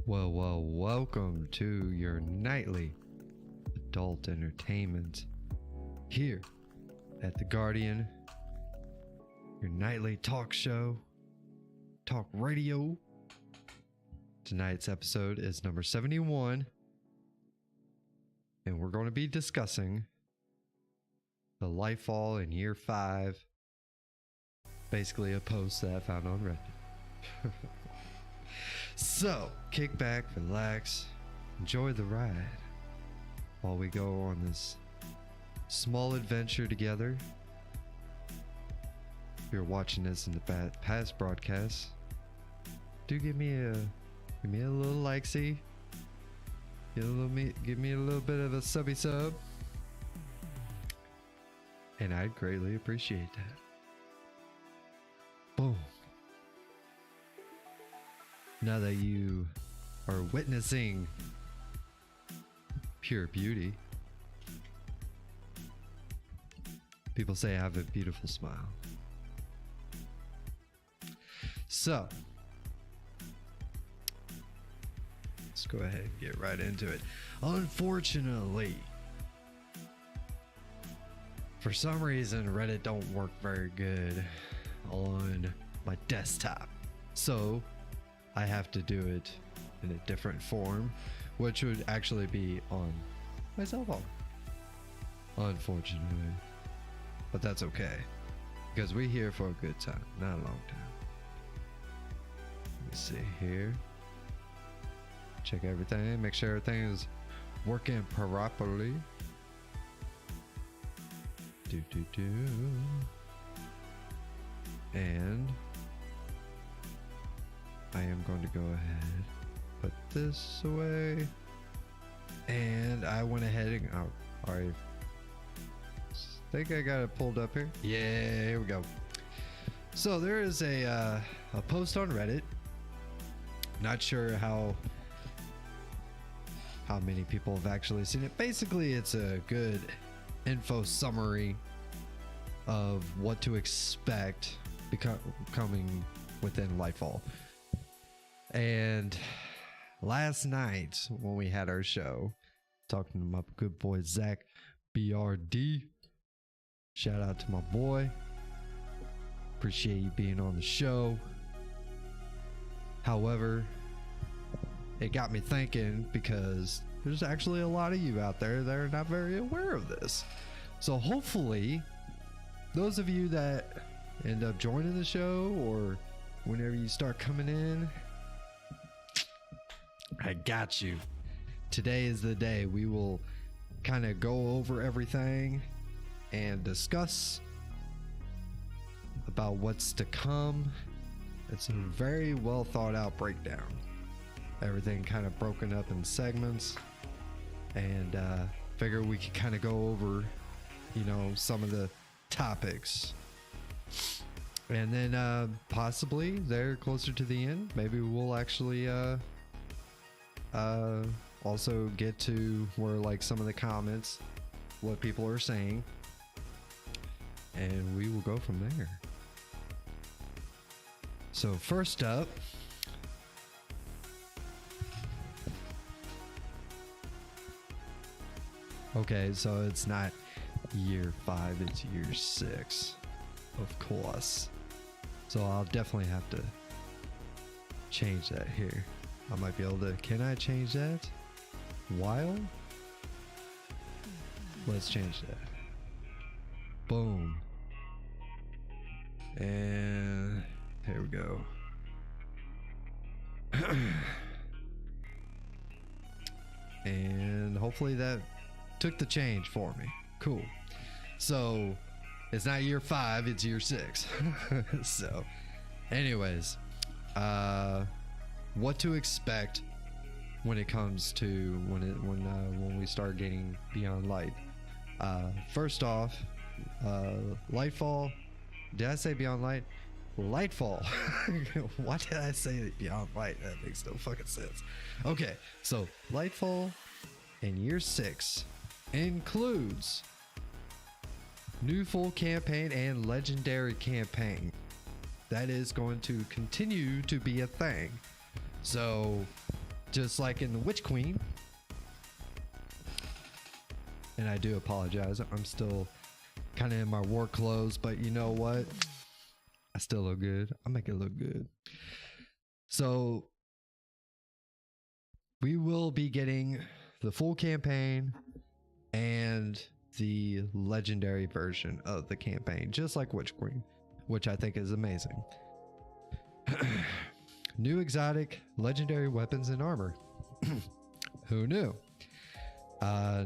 Well, welcome to your nightly adult entertainment here at The Guardian, your nightly talk show, talk radio. Tonight's episode is number 71, and we're going to be discussing the Lightfall in Year 5, basically a post that I found on Reddit. So, kick back, relax, enjoy the ride while we go on this small adventure together. If you're watching this in the past broadcasts, do give me a little likesy. Give me a little bit of a subby sub, and I'd greatly appreciate that. Boom. Now that you are witnessing pure beauty, people say I have a beautiful smile. So, let's go ahead and get right into it. Unfortunately, for some reason, Reddit don't work very good on my desktop. So, I have to do it in a different form, which would actually be on my cell phone, unfortunately. But that's okay, because we're here for a good time, not a long time. Let me see here. Check everything, make sure everything is working properly. And I am going to go ahead, put this away, and I went ahead and I think I got it pulled up here. Yeah, here we go. So there is a post on Reddit. Not sure how many people have actually seen it. Basically, it's a good info summary of what to expect coming within Lightfall. And last night when we had our show, talking to my good boy Zach BRD, shout out to my boy, appreciate you being on the show. However, it got me thinking, because there's actually a lot of you out there that are not very aware of this. So hopefully those of you that end up joining the show, or whenever you start coming in, I got you. Today is the day. We will kind of go over everything and discuss about what's to come. It's a very well thought out breakdown. Everything kind of broken up in segments, and figure we could kind of go over, some of the topics. And then possibly there closer to the end, maybe we'll actually also get to where, like, some of the comments, what people are saying, and we will go from there. So first up, okay, so it's not year 5, it's year 6, of course. So I'll definitely have to change that here. I might be able to. Can I change that? While? Let's change that. Boom. And here we go. And hopefully that took the change for me. Cool. So it's not year 5, it's year 6. So anyways, what to expect when it comes to when we start getting beyond light. First off, Lightfall. Did I say beyond light? Lightfall. Why did I say beyond light? That makes no fucking sense. Okay, so Lightfall in year 6 includes new full campaign and legendary campaign. That is going to continue to be a thing. So just like in the Witch Queen. And I do apologize. I'm still kind of in my war clothes, but you know what? I still look good. I'll make it look good. So we will be getting the full campaign and the legendary version of the campaign, just like Witch Queen, which I think is amazing. New exotic legendary weapons and armor. Who knew?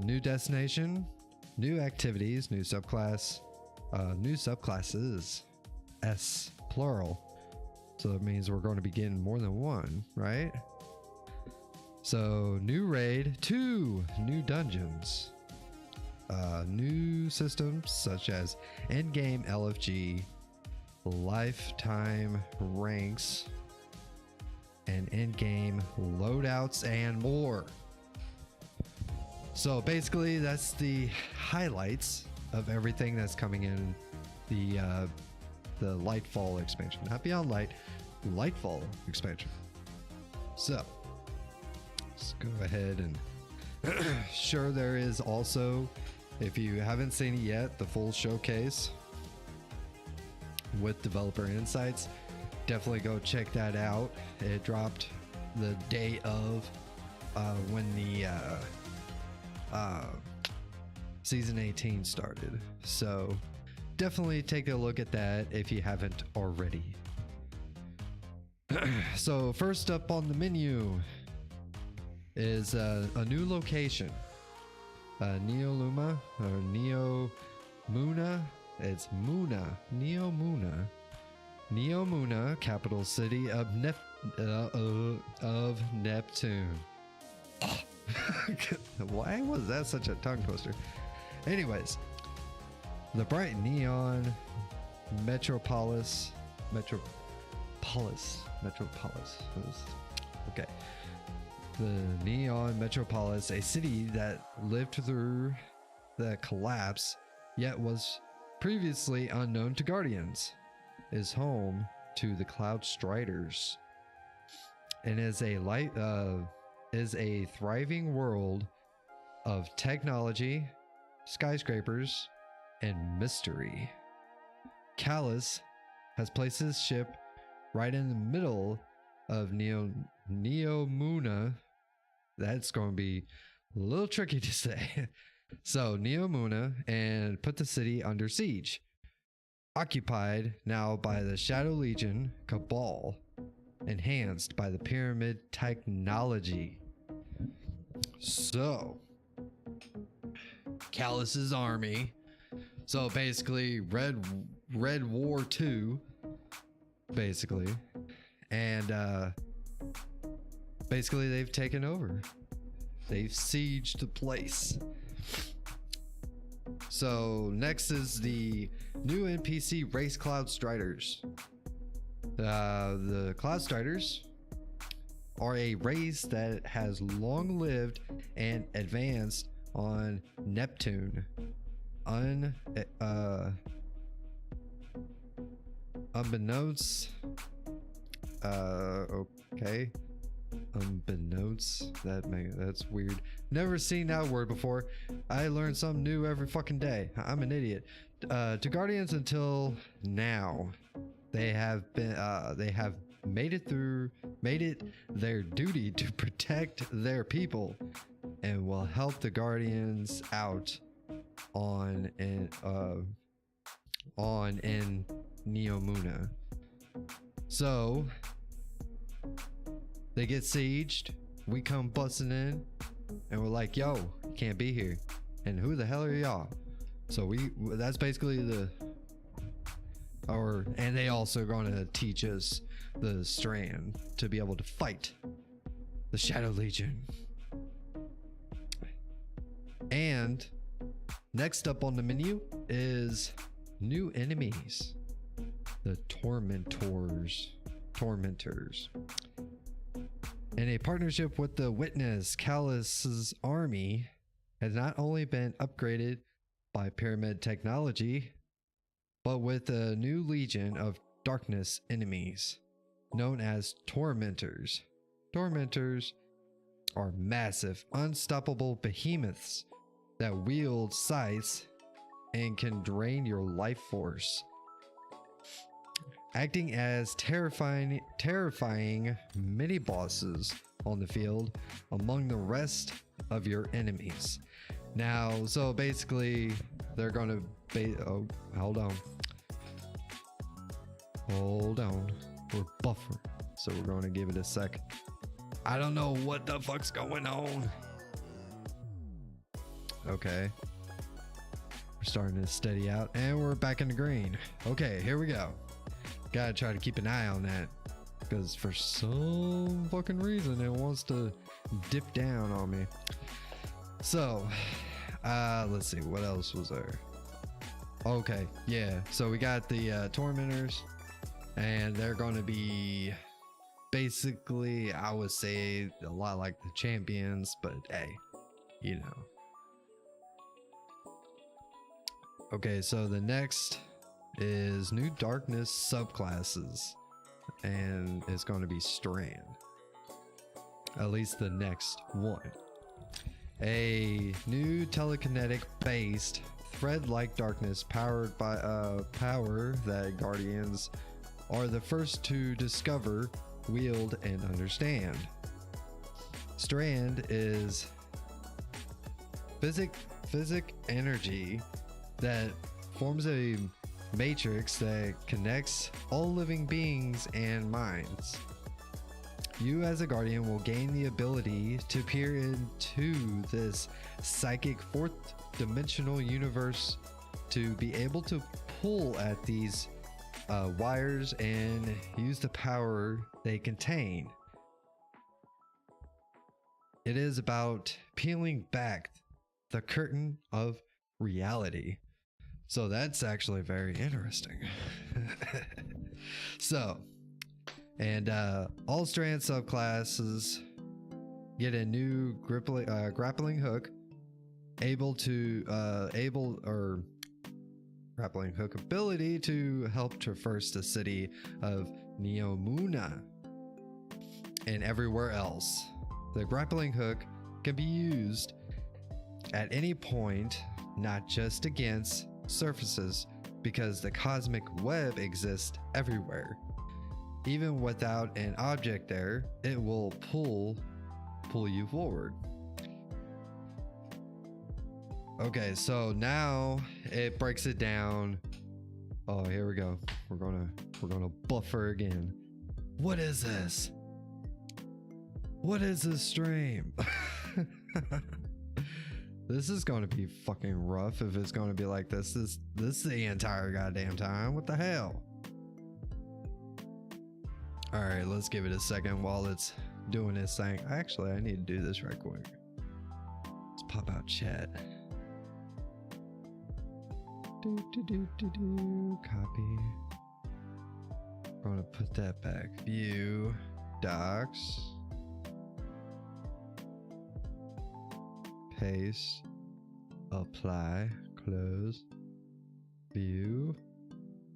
New destination, new activities, new subclass, new subclasses, S plural. So that means we're going to be getting more than one, right? So new raid, 2 new dungeons, new systems such as endgame LFG, lifetime ranks, and endgame loadouts and more. So basically that's the highlights of everything that's coming in the Lightfall expansion, not Beyond Light, Lightfall expansion. So let's go ahead and sure, there is also, if you haven't seen it yet, the full showcase with developer insights. Definitely go check that out. It dropped the day of when the season 18 started, so definitely take a look at that if you haven't already. So first up on the menu is a new location, Neoluma or Neo Muna. It's Muna, Neo Muna, capital city of Neptune. Why was that such a tongue twister? Anyways, the bright neon metropolis. Okay. The neon metropolis, a city that lived through the collapse, yet was previously unknown to Guardians, is home to the Cloud Striders, and is a thriving world of technology, skyscrapers, and mystery. Callus has placed his ship right in the middle of Neomuna. That's going to be a little tricky to say. So Neomuna, and put the city under siege, occupied now by the Shadow Legion Cabal, enhanced by the pyramid technology. So Callus's army, so basically Red War 2, basically, and basically they've taken over. They've sieged the place. So next is the new NPC race, Cloud Striders. The Cloud Striders are a race that has long lived and advanced on Neptune. Unbeknownst, okay. Unbeknownst, that's weird. Never seen that word before. I learn something new every fucking day. I'm an idiot. To Guardians until now, they have made it their duty to protect their people, and will help the Guardians out on Neomuna. So they get sieged, we come busting in, and we're like, yo, you can't be here, and who the hell are y'all? So that's basically and they also going to teach us the strand to be able to fight the Shadow Legion. And next up on the menu is new enemies, the Tormentors. In a partnership with the Witness, Callus's army has not only been upgraded by pyramid technology, but with a new legion of darkness enemies known as Tormentors. Tormentors are massive, unstoppable behemoths that wield scythes and can drain your life force, acting as terrifying mini bosses on the field among the rest of your enemies. Now, so basically, they're gonna oh, hold on, we're buffering, so we're gonna give it a sec. I don't know what the fuck's going on. Okay, we're starting to steady out, and we're back in the green. Okay, here we go. Gotta try to keep an eye on that, because for some fucking reason it wants to dip down on me. So let's see, what else was there? Okay, yeah, so we got the tormentors, and they're gonna be basically, I would say, a lot like the champions, but hey, you know. Okay, so the next is new darkness subclasses, and it's going to be Strand. At least the next one. A new telekinetic based thread-like darkness powered by power that Guardians are the first to discover, wield, and understand. Strand is physic energy that forms a matrix that connects all living beings and minds. You as a guardian will gain the ability to peer into this psychic fourth dimensional universe to be able to pull at these wires and use the power they contain. It is about peeling back the curtain of reality. So that's actually very interesting. So, and all Strand subclasses get a new grappling hook, grappling hook ability to help traverse the city of Neomuna and everywhere else. The grappling hook can be used at any point, not just against surfaces, because the cosmic web exists everywhere. Even without an object there, it will pull you forward. Okay, so now it breaks it down. Oh, here we go. We're gonna buffer again. What is this? What is this stream? This is going to be fucking rough if it's going to be like this the entire goddamn time. What the hell? All right, let's give it a second while it's doing its thing. Actually, I need to do this right quick. Let's pop out chat. Copy. I'm going to put that back. View, docs. Paste, apply, close, view,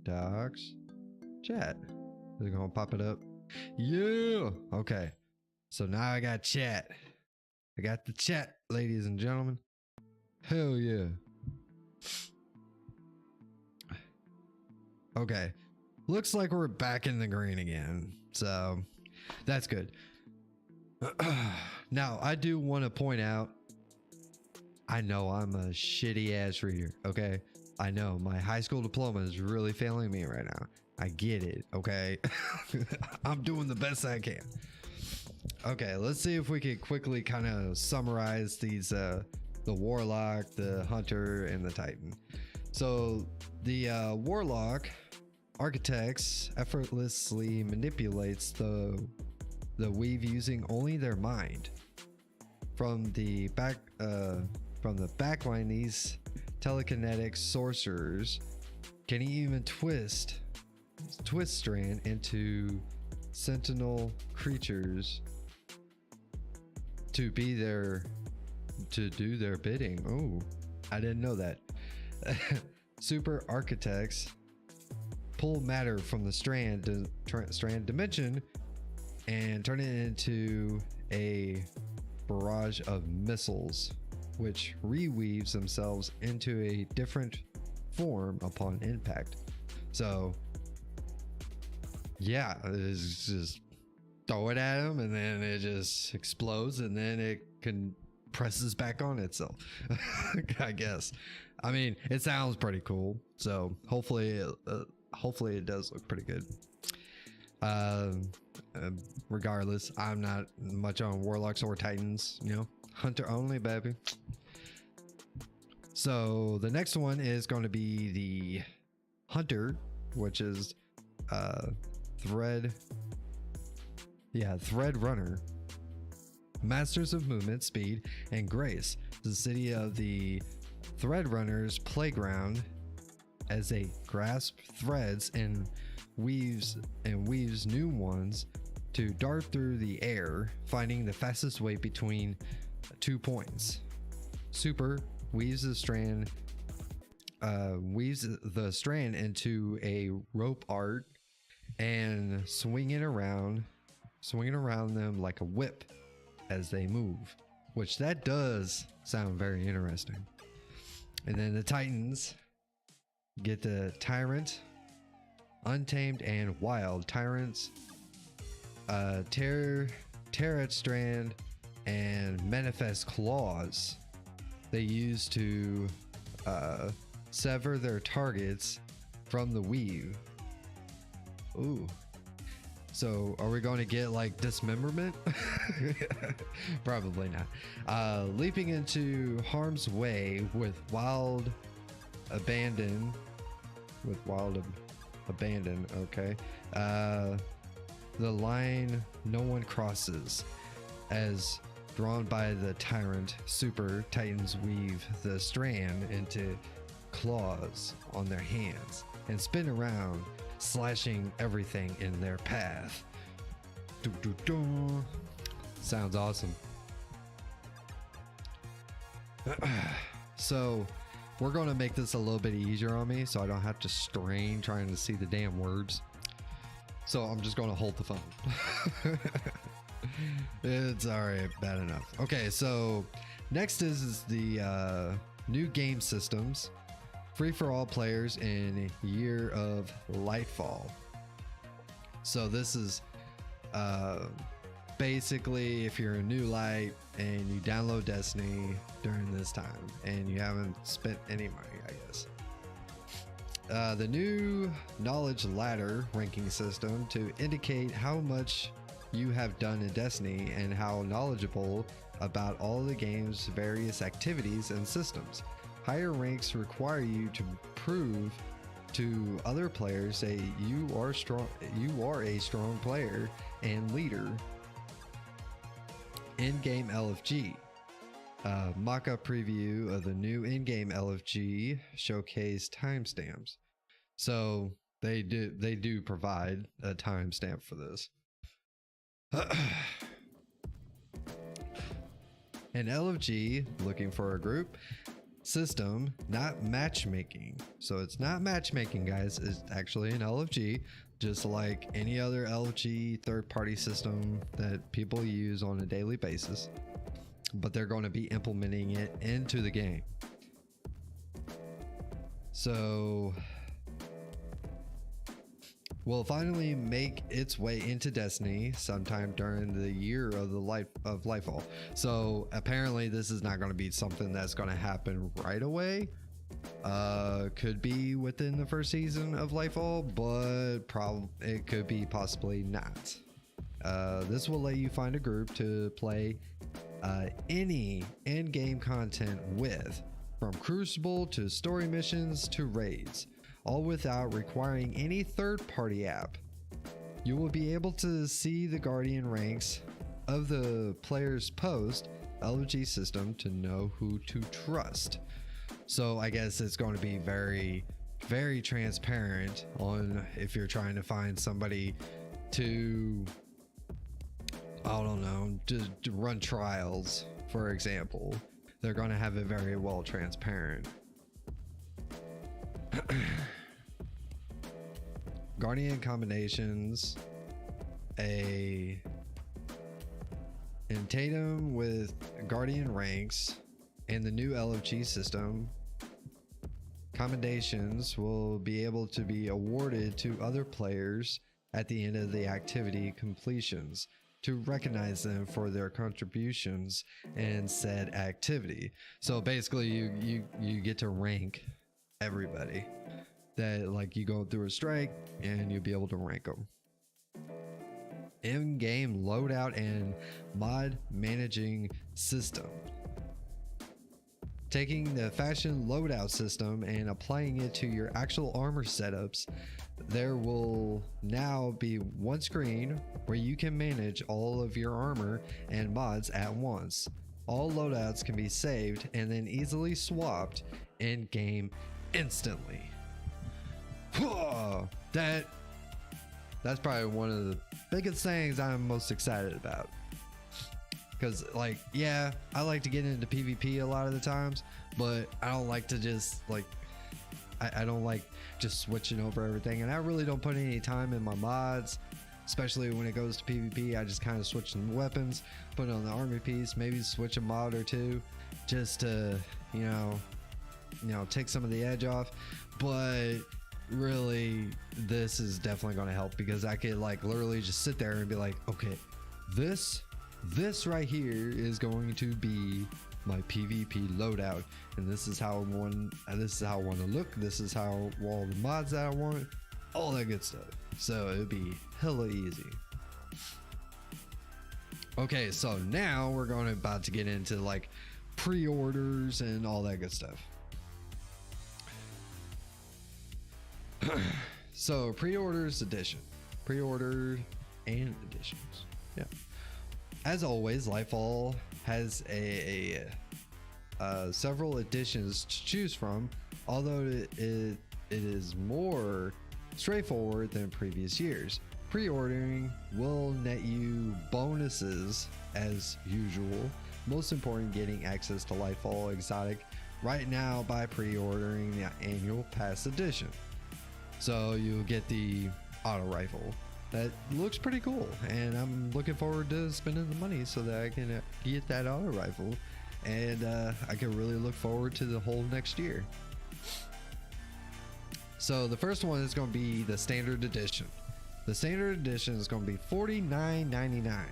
docs, chat. Is it gonna pop it up? Yeah. Okay. So now I got chat. I got the chat, ladies and gentlemen. Hell yeah. Okay. Looks like we're back in the green again. So that's good. Now, I do want to point out, I know I'm a shitty ass reader, okay? I know my high school diploma is really failing me right now. I get it, okay? I'm doing the best I can. Okay, let's see if we can quickly kind of summarize these, the Warlock, the Hunter, and the Titan. So the Warlock architects effortlessly manipulates the weave using only their mind. From the backline, these telekinetic sorcerers can even twist Strand into sentinel creatures to do their bidding. Oh, I didn't know that. Super architects pull matter from the strand dimension and turn it into a barrage of missiles, which reweaves themselves into a different form upon impact. So, yeah, it's just throw it at them, and then it just explodes, and then it presses back on itself. I guess. I mean, it sounds pretty cool. So hopefully it does look pretty good. Regardless, I'm not much on warlocks or titans, you know, hunter only, baby. So the next one is going to be the hunter, which is thread runner, masters of movement, speed, and grace. The city of the thread runners playground, as they grasp threads and weaves new ones to dart through the air, finding the fastest way between 2 points. Super weaves the strand into a rope art and swinging around them like a whip as they move, which that does sound very interesting. And then the titans get the tyrant, untamed and wild tyrants, Terret strand, and manifest claws. They use to sever their targets from the weave. Ooh. So are we going to get like dismemberment? Probably not. Leaping into harm's way with wild abandon. Okay. The line no one crosses, as drawn by the tyrant. Super titans weave the strand into claws on their hands and spin around, slashing everything in their path. Sounds awesome. So we're going to make this a little bit easier on me so I don't have to strain trying to see the damn words. So I'm just going to hold the phone. It's alright, bad enough. Okay, so next is the new game systems. Free for all players in Year of Lightfall. So this is basically if you're a new light and you download Destiny during this time and you haven't spent any money, I guess. The new knowledge ladder ranking system to indicate how much you have done in Destiny and how knowledgeable about all the game's various activities and systems. Higher ranks require you to prove to other players that you are a strong player and leader. In-game LFG. Mock-up preview of the new in-game LFG showcase timestamps. So they do provide a timestamp for this. An LFG looking for a group system, not matchmaking. So it's not matchmaking, guys. It's actually an LFG, just like any other LFG third-party system that people use on a daily basis, but they're going to be implementing it into the game. So will finally make its way into Destiny sometime during the year of the Lightfall. So apparently this is not going to be something that's going to happen right away. Could be within the first season of Lightfall, but it could be possibly not. This will let you find a group to play any in-game content with, from Crucible to story missions to raids, all without requiring any third-party app. You will be able to see the Guardian ranks of the player's post LFG system to know who to trust. So I guess it's going to be very, very transparent on if you're trying to find somebody to, I don't know, to run trials, for example. They're going to have it very well transparent. Guardian combinations, a In tandem with Guardian ranks and the new LFG system, commendations will be able to be awarded to other players at the end of the activity completions to recognize them for their contributions in said activity. So basically you get to rank everybody that, like, you go through a strike and you'll be able to rank them. In-game loadout and mod managing system. Taking the fashion loadout system and applying it to your actual armor setups, there will now be one screen where you can manage all of your armor and mods at once. All loadouts can be saved and then easily swapped in game instantly. That's probably one of the biggest things I'm most excited about. Because, like, yeah, I like to get into PvP a lot of the times, but I don't like to just, like, I don't like just switching over everything. And I really don't put any time in my mods, especially when it goes to PvP. I just kind of switch some weapons, put it on the army piece, maybe switch a mod or two just to, you know, take some of the edge off. But really, this is definitely going to help, because I could, like, literally just sit there and be like, okay, this right here is going to be my PvP loadout, and this is how I want to look, this is how all the mods that I want, all that good stuff. So it'd be hella easy. Okay, so now we're about to get into, like, pre-orders and all that good stuff. So pre-orders edition, pre-order and editions. Yeah. As always, Lightfall has several editions to choose from, although it is more straightforward than previous years. Pre-ordering will net you bonuses as usual. Most important, getting access to Lightfall Exotic right now by pre-ordering the annual pass edition. So you'll get the auto rifle. That looks pretty cool, and I'm looking forward to spending the money so that I can get that auto rifle, and I can really look forward to the whole next year. So the first one is going to be the standard edition. The standard edition is going to be $49.99.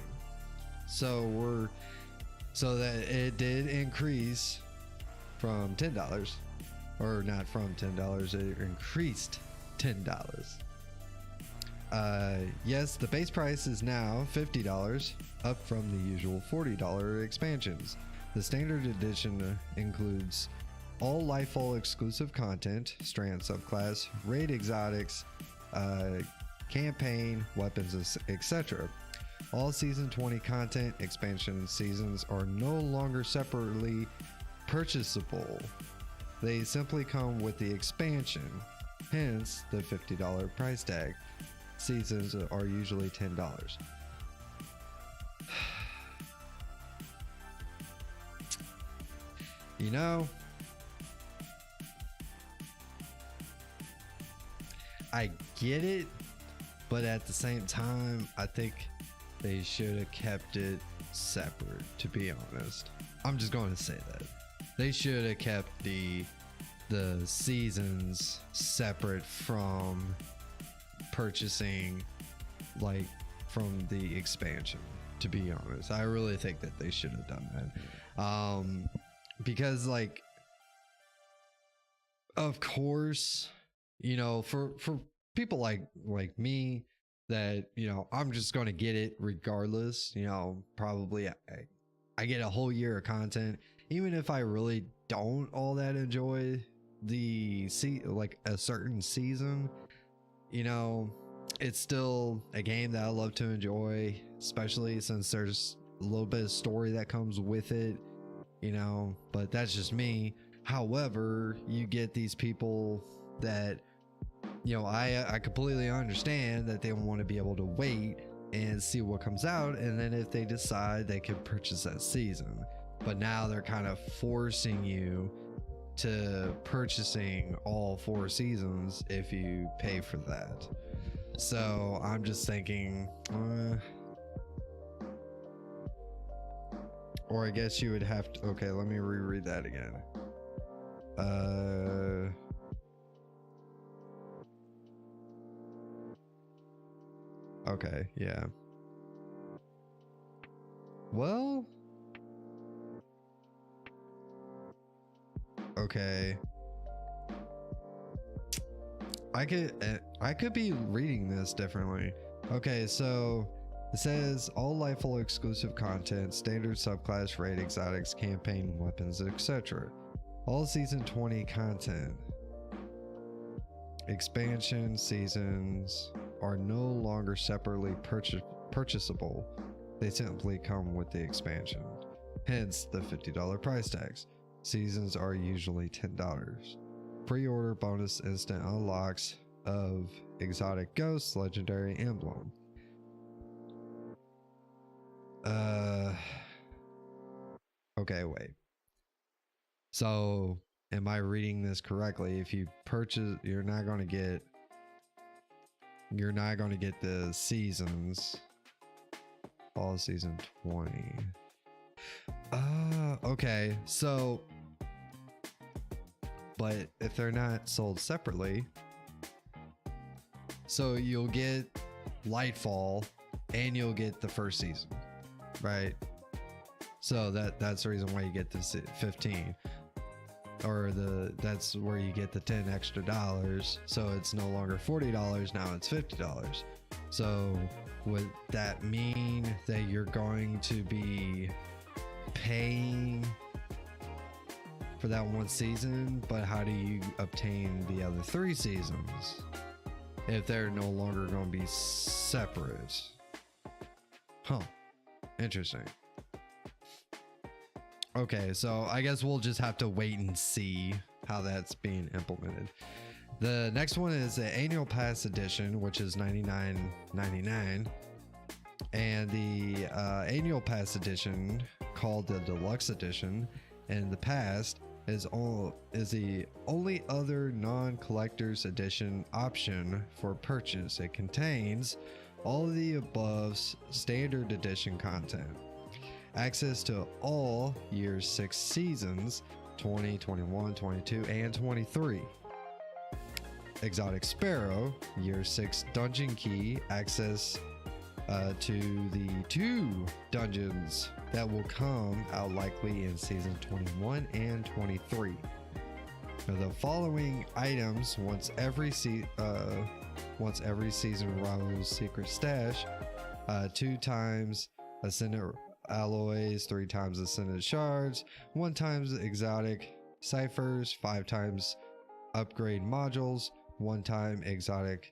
So that it did increase from $10, or not from $10, it increased $10. Yes, the base price is now $50, up from the usual $40 expansions. The standard edition includes all Lightfall exclusive content, strand subclass, raid exotics, campaign, weapons, etc. All season 20 content expansion seasons are no longer separately purchasable. They simply come with the expansion, hence the $50 price tag. Seasons are usually $10. You know, I get it, but at the same time, I think they should have kept it separate, to be honest. I'm just going to say that. They should have kept the seasons separate from purchasing, like, from the expansion, to be honest. I really think that they should have done that. Because, like, of course, you know, for people like me, that, you know, I'm just going to get it regardless. You know, probably I get a whole year of content, even if I really don't all that enjoy like a certain season. You know, it's still a game that I love to enjoy, especially since there's a little bit of story that comes with it, you know, but that's just me. However, you get these people that, you know, I completely understand that they want to be able to wait and see what comes out, and then if they decide, they can purchase that season. But now they're kind of forcing you to purchasing all 4 seasons if you pay for that. So I'm just thinking, or I guess you would have to. Okay, let me reread that again. Okay, yeah. Well, okay. I could be reading this differently. Okay, so it says all Lightfall exclusive content, standard subclass, raid, exotics, campaign, weapons, etc. All season 20 content. Expansion seasons are no longer separately purchasable. They simply come with the expansion. Hence the $50 price tags. Seasons are usually $10. Pre-order bonus instant unlocks of exotic ghosts, legendary emblem. Okay, wait. So, am I reading this correctly? If you purchase, you're not going to get the seasons. All season 20. Okay. So, but if they're not sold separately, so you'll get Lightfall and you'll get the first season, right? So that's the reason why you get this 15, or that's where you get the 10 extra dollars. So it's no longer $40, now it's $50. So would that mean that you're going to be paying for that one season, but how do you obtain the other 3 seasons if they're no longer going to be separate? Huh. Interesting. Okay, so I guess we'll just have to wait and see how that's being implemented. The next one is the annual pass edition, which is $99.99, and the annual pass edition, called the deluxe edition in the past, is the only other non-collector's edition option for purchase. It contains all of the above standard edition content, access to all year 6 seasons, 20, 21, 22, and 23. Exotic Sparrow, year 6 dungeon key, access to the 2 dungeons that will come out likely in season 21 and 23. Now, the following items, once every season Raoul's secret stash, 2 times ascendant alloys, 3 times ascendant shards, 1 times exotic ciphers, 5 times upgrade modules, 1 time exotic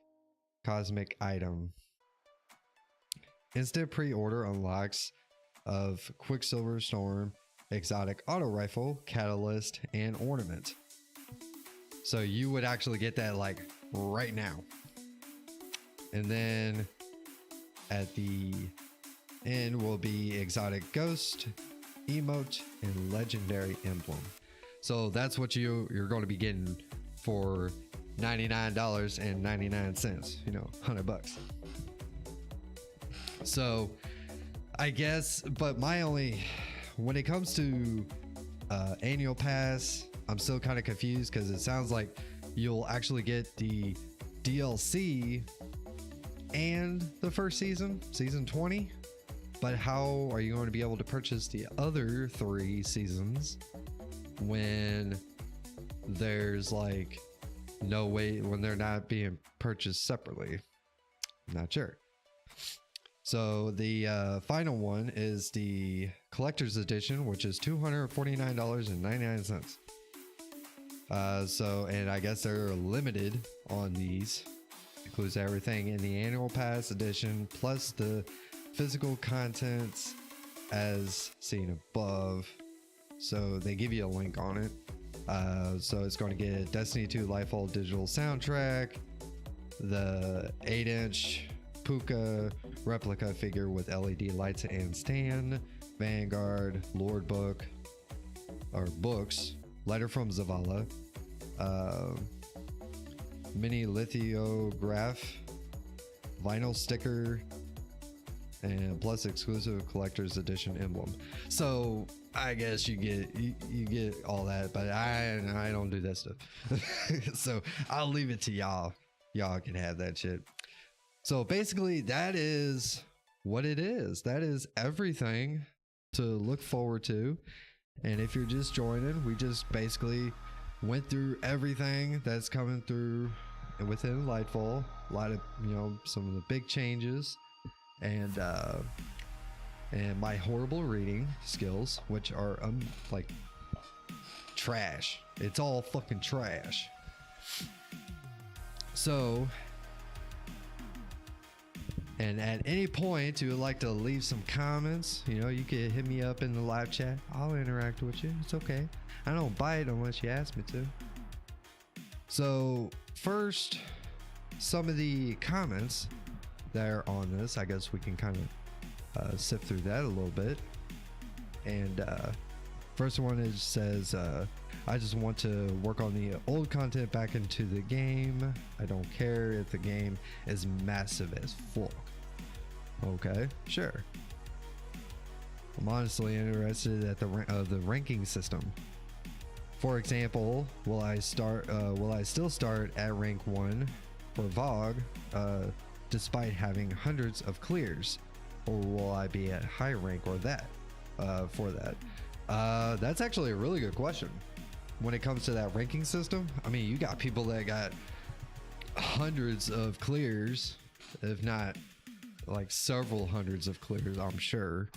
cosmic item. Instant pre-order unlocks of Quicksilver Storm, exotic auto rifle, catalyst, and ornament. So you would actually get that like right now. And then at the end will be exotic ghost, emote, and legendary emblem. So that's what you're going to be getting for $99.99, you know, $100. So I guess, but when it comes to annual pass, I'm still kind of confused because it sounds like you'll actually get the DLC and the first season 20, but how are you going to be able to purchase the other 3 seasons when there's like no way, when they're not being purchased separately? I'm not sure. So the final one is the collector's edition, which is $249.99. And I guess they're limited on these. Includes everything in the annual pass edition, plus the physical contents as seen above. So they give you a link on it. So it's going to get Destiny 2 Lightfall digital soundtrack, the 8-inch Puka replica figure with LED lights and stand, Vanguard, Lord book, or books, letter from Zavala, mini lithograph, vinyl sticker, and plus exclusive collector's edition emblem. So I guess you get all that, but I don't do that stuff. So I'll leave it to y'all. Y'all can have that shit. So basically that is what it is. That is everything to look forward to. And if you're just joining, we just basically went through everything that's coming through within Lightfall. A lot of, you know, some of the big changes, and my horrible reading skills, which are like trash. It's all fucking trash. So, and at any point you would like to leave some comments, you know, you can hit me up in the live chat. I'll interact with you. It's okay. I don't bite unless you ask me to. So first, some of the comments that are on this, I guess we can kind of sift through that a little bit. And first one is says, I just want to work on the old content back into the game. I don't care if the game is massive as fuck. Okay, sure. I'm honestly interested at the ranking system. For example, will I still start at rank 1 for VOG, despite having hundreds of clears, or will I be at high rank or that for that? That's actually a really good question. When it comes to that ranking system, I mean, you got people that got hundreds of clears, if not like several hundreds of clears, I'm sure,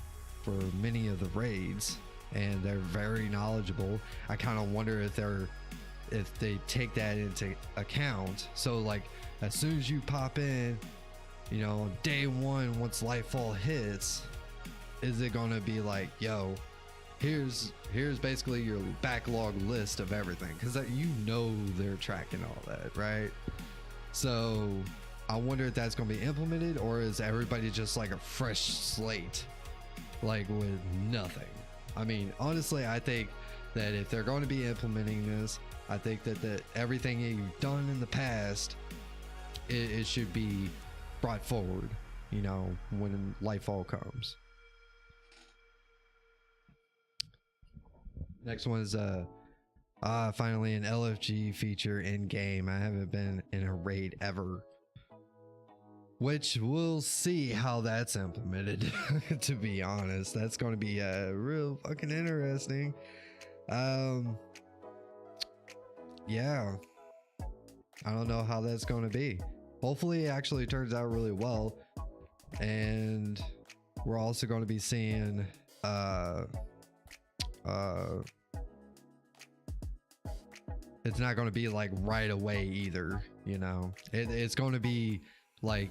for many of the raids, and they're very knowledgeable. I kind of wonder if they take that into account. So like, as soon as you pop in, you know, day one, once Lightfall hits, is it gonna be like, yo, here's basically your backlog list of everything? Because you know they're tracking all that, right? So I wonder if that's gonna be implemented, or is everybody just like a fresh slate, like with nothing? I mean, honestly, I think that if they're going to be implementing this, I think that everything you've done in the past, it should be brought forward, you know, when Lightfall comes. Next one is finally an LFG feature in game. I haven't been in a raid ever, which we'll see how that's implemented. To be honest, that's going to be real fucking interesting. Yeah, I don't know how that's going to be. Hopefully it actually turns out really well, and we're also going to be seeing it's not going to be like right away either, you know. It's going to be like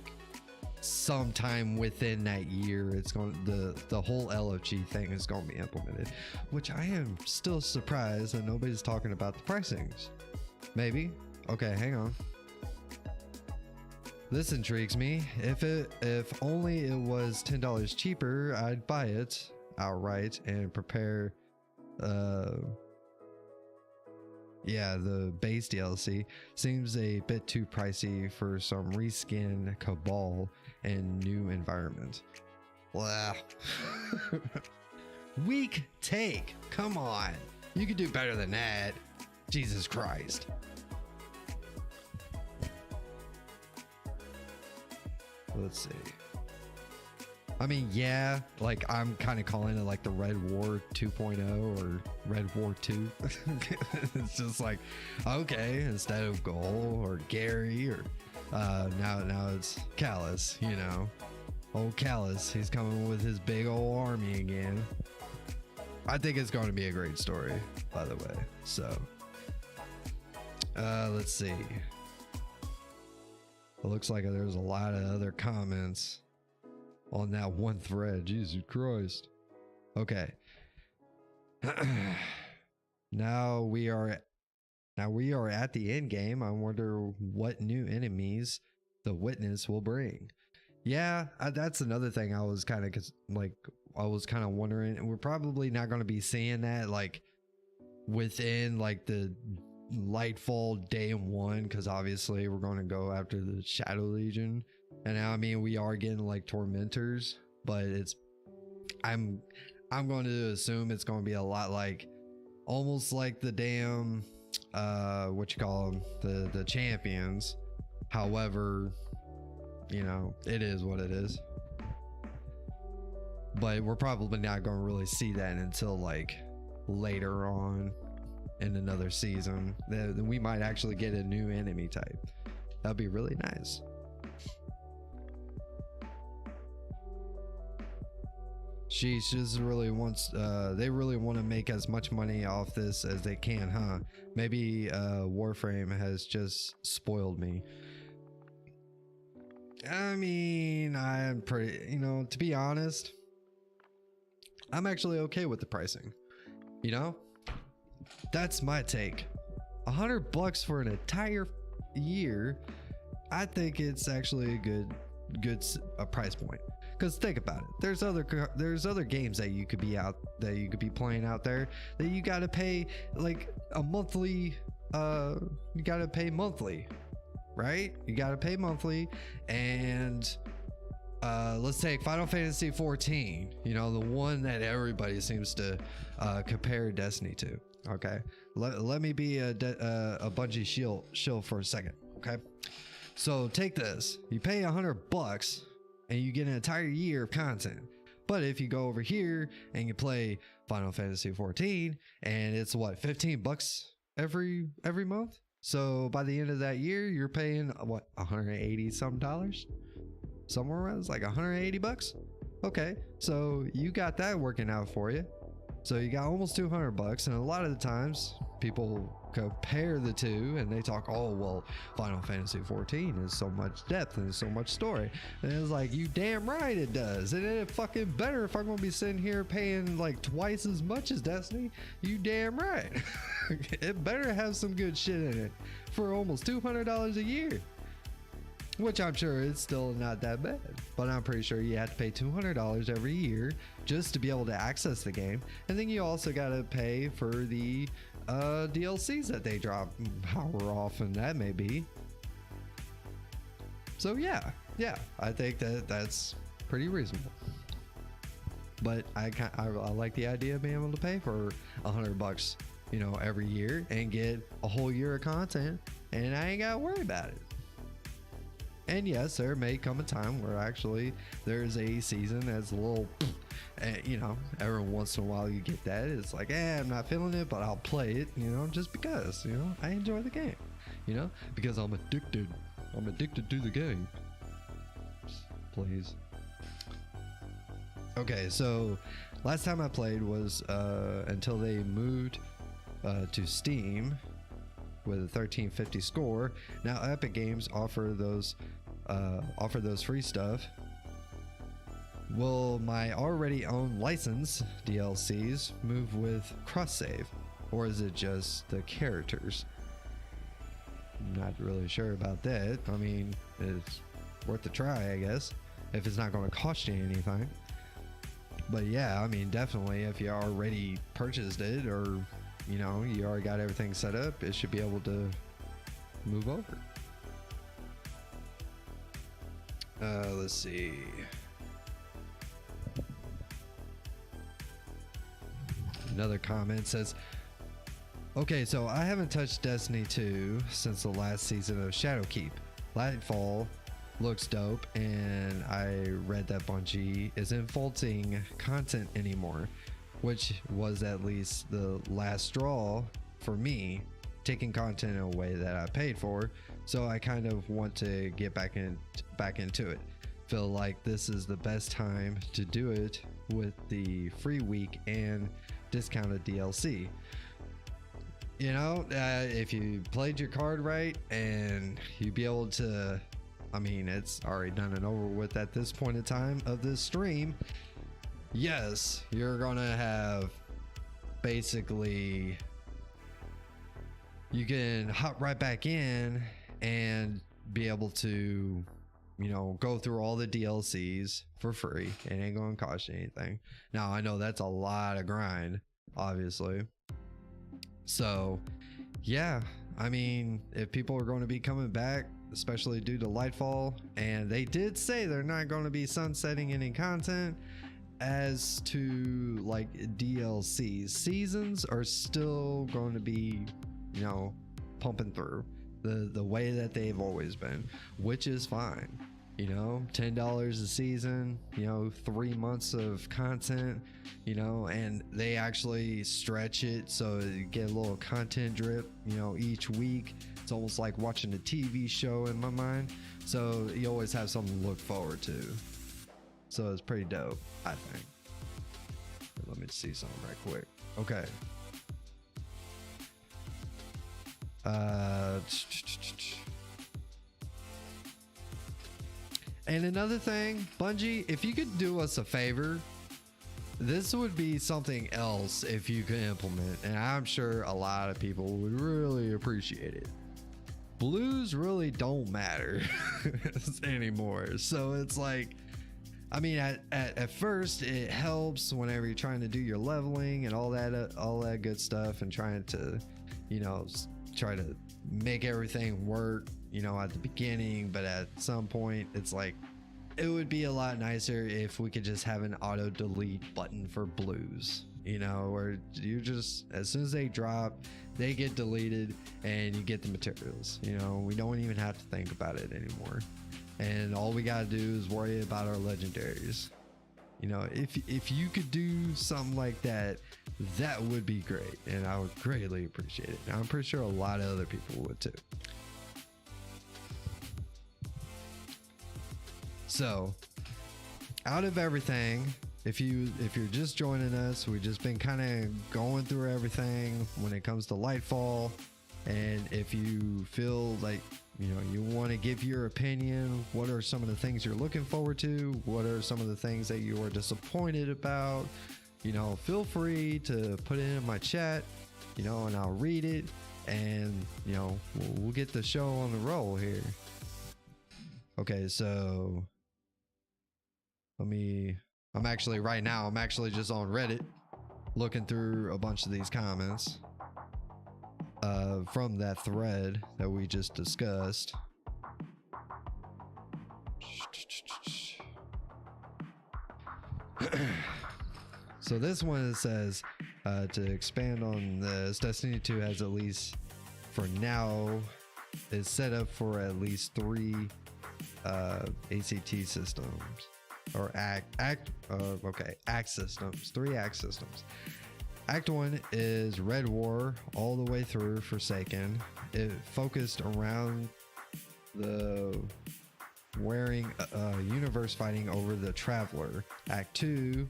sometime within that year. It's going the whole LFG thing is going to be implemented, which I am still surprised that nobody's talking about the pricings. Maybe. Okay, hang on. This intrigues me. If only it was $10 cheaper, I'd buy it outright and prepare. Yeah, the base DLC seems a bit too pricey for some reskin Cabal and new environment. Blah. Weak take. Come on, you could do better than that. Jesus Christ. Let's see. I mean, yeah, like I'm kind of calling it like the Red War 2.0 or Red War 2. It's just like, okay, instead of Goal or Gary or now it's Callus, you know. Old Callus, he's coming with his big old army again. I think it's going to be a great story, by the way. So let's see. It looks like there's a lot of other comments on that one thread. Jesus Christ. Okay. Now we are at the end game. I wonder what new enemies the Witness will bring. Yeah, that's another thing I was kind of wondering, and we're probably not going to be seeing that like within like the Lightfall day 1, because obviously we're going to go after the Shadow Legion. And now, I mean, we are getting like Tormentors, but it's I'm going to assume it's going to be a lot like, almost like the damn what you call them, the champions. However, you know, it is what it is. But we're probably not going to really see that until like later on in another season. Then we might actually get a new enemy type. That'd be really nice. She just really wants, they really want to make as much money off this as they can, huh? Maybe Warframe has just spoiled me. I mean, I'm pretty, you know, to be honest, I'm actually okay with the pricing. You know, that's my take. $100 for an entire year. I think it's actually a good price point. Because think about it, there's other games that you could be playing out there that you got to pay like a monthly. You got to pay monthly, right? You got to pay monthly, and let's take Final Fantasy 14. You know, the one that everybody seems to compare Destiny to. Okay, let me be a Bungie shill for a second. Okay, so take this. You pay $100. And you get an entire year of content. But if you go over here and you play Final Fantasy 14, and it's what, $15 every month? So by the end of that year, you're paying what, 180 some dollars? Somewhere around, it's like $180. Okay, so you got that working out for you. So you got almost $200, and a lot of the times people compare the two and they talk, oh well, Final Fantasy 14 is so much depth and so much story, and it's like, you damn right it does, and it fucking better if I'm gonna be sitting here paying like twice as much as Destiny. You damn right. It better have some good shit in it for almost $200 a year, which I'm sure it's still not that bad, but I'm pretty sure you have to pay $200 every year just to be able to access the game. And then you also got to pay for the DLCs that they drop, however often that may be. So yeah, I think that's pretty reasonable. But I like the idea of being able to pay for $100, you know, every year and get a whole year of content, and I ain't got to worry about it. And yes, there may come a time where actually there's a season that's a little, you know, every once in a while you get that. It's like, I'm not feeling it, but I'll play it, you know, just because, you know, I enjoy the game, you know, because I'm addicted. I'm addicted to the game. Please. Okay, so last time I played was until they moved to Steam with a 1350 score. Now Epic Games offer those free stuff. Will my already owned license DLCs move with cross save, or is it just the characters? I'm not really sure about that. I mean, it's worth a try, I guess, if it's not going to cost you anything. But yeah, I mean, definitely if you already purchased it, or you know, you already got everything set up, it should be able to move over. Let's see. Another comment says, okay, so I haven't touched Destiny 2 since the last season of Shadowkeep. Lightfall looks dope, and I read that Bungie isn't faulting content anymore, which was at least the last straw for me, taking content away that I paid for. So I kind of want to get back into it. Feel like this is the best time to do it with the free week and discounted DLC. You know, if you played your card right, and you'd be able to, I mean, it's already done and over with at this point in time of this stream. Yes, you're gonna have basically, you can hop right back in and be able to, you know, go through all the DLCs for free. It ain't gonna cost you anything. Now, I know that's a lot of grind, obviously. So yeah, I mean, if people are going to be coming back especially due to Lightfall. And they did say they're not going to be sunsetting any content. As to like DLCs, seasons are still going to be, you know, pumping through the way that they've always been, which is fine. You know, $10 a season, you know, 3 months of content, you know, and they actually stretch it so you get a little content drip, you know, each week. It's almost like watching a TV show in my mind. So you always have something to look forward to. So it's pretty dope, I think. Let me see something right quick. Okay. And another thing, Bungie, if you could do us a favor, this would be something else if you could implement, and I'm sure a lot of people would really appreciate it. Blues really don't matter anymore. So it's like, I mean, at first it helps whenever you're trying to do your leveling and all that good stuff, and trying to, you know, try to make everything work, you know, at the beginning. But at some point, it's like, it would be a lot nicer if we could just have an auto delete button for blues, you know, where you just, as soon as they drop, they get deleted and you get the materials. You know, we don't even have to think about it anymore. And all we gotta do is worry about our legendaries. You know, if you could do something like that, that would be great, and I would greatly appreciate it. And I'm pretty sure a lot of other people would too. So, out of everything, if you're just joining us, we've just been kind of going through everything when it comes to Lightfall. And if you feel like, you know, you want to give your opinion, what are some of the things you're looking forward to? What are some of the things that you are disappointed about? You know, feel free to put it in my chat, you know, and I'll read it, and, you know, we'll get the show on the roll here. Okay, so I'm actually just on Reddit looking through a bunch of these comments from that thread that we just discussed. So this one says, to expand on this, Destiny 2 has, at least for now, is set up for at least 3 ACT systems, or act systems, 3 act systems. Act 1 is Red War all the way through Forsaken. It focused around the wearing universe fighting over the Traveler. Act 2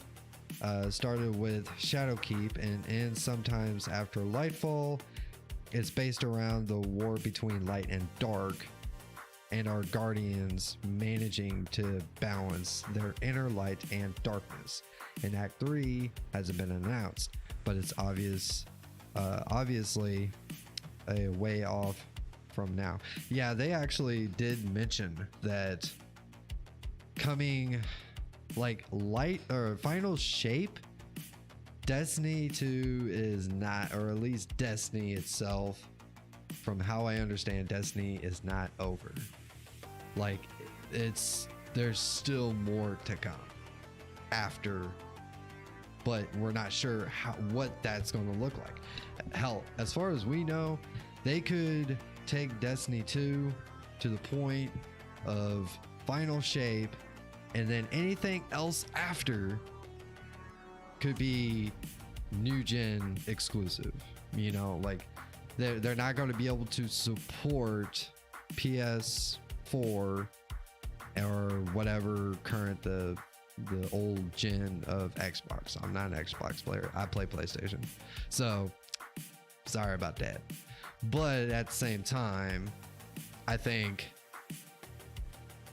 started with Shadowkeep and ends sometimes after Lightfall. It's based around the war between light and dark, and our guardians managing to balance their inner light and darkness. And Act 3 hasn't been announced, but it's obviously a way off from now. Yeah, they actually did mention that coming, like, light or final shape, Destiny 2 is not, or at least Destiny itself, from how I understand, Destiny is not over. Like, there's still more to come after, but we're not sure what that's going to look like. Hell, as far as we know, they could take Destiny 2 to the point of final shape, and then anything else after could be new gen exclusive. You know, like, they're not going to be able to support PS4 or whatever current the old gen of Xbox. I'm not an Xbox player. I play PlayStation. So sorry about that. But at the same time, I think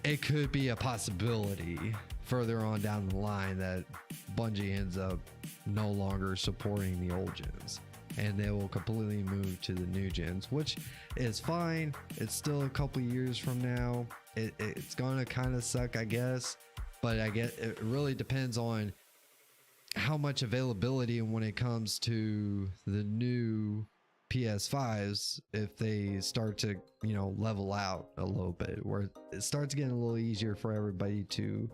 it could be a possibility further on down the line that Bungie ends up no longer supporting the old gens, and they will completely move to the new gens, which is fine. It's still a couple years from now. It's gonna kind of suck, I guess, but I guess it really depends on how much availability when it comes to the new PS5s if they start to, level out a little bit, where it starts getting a little easier for everybody to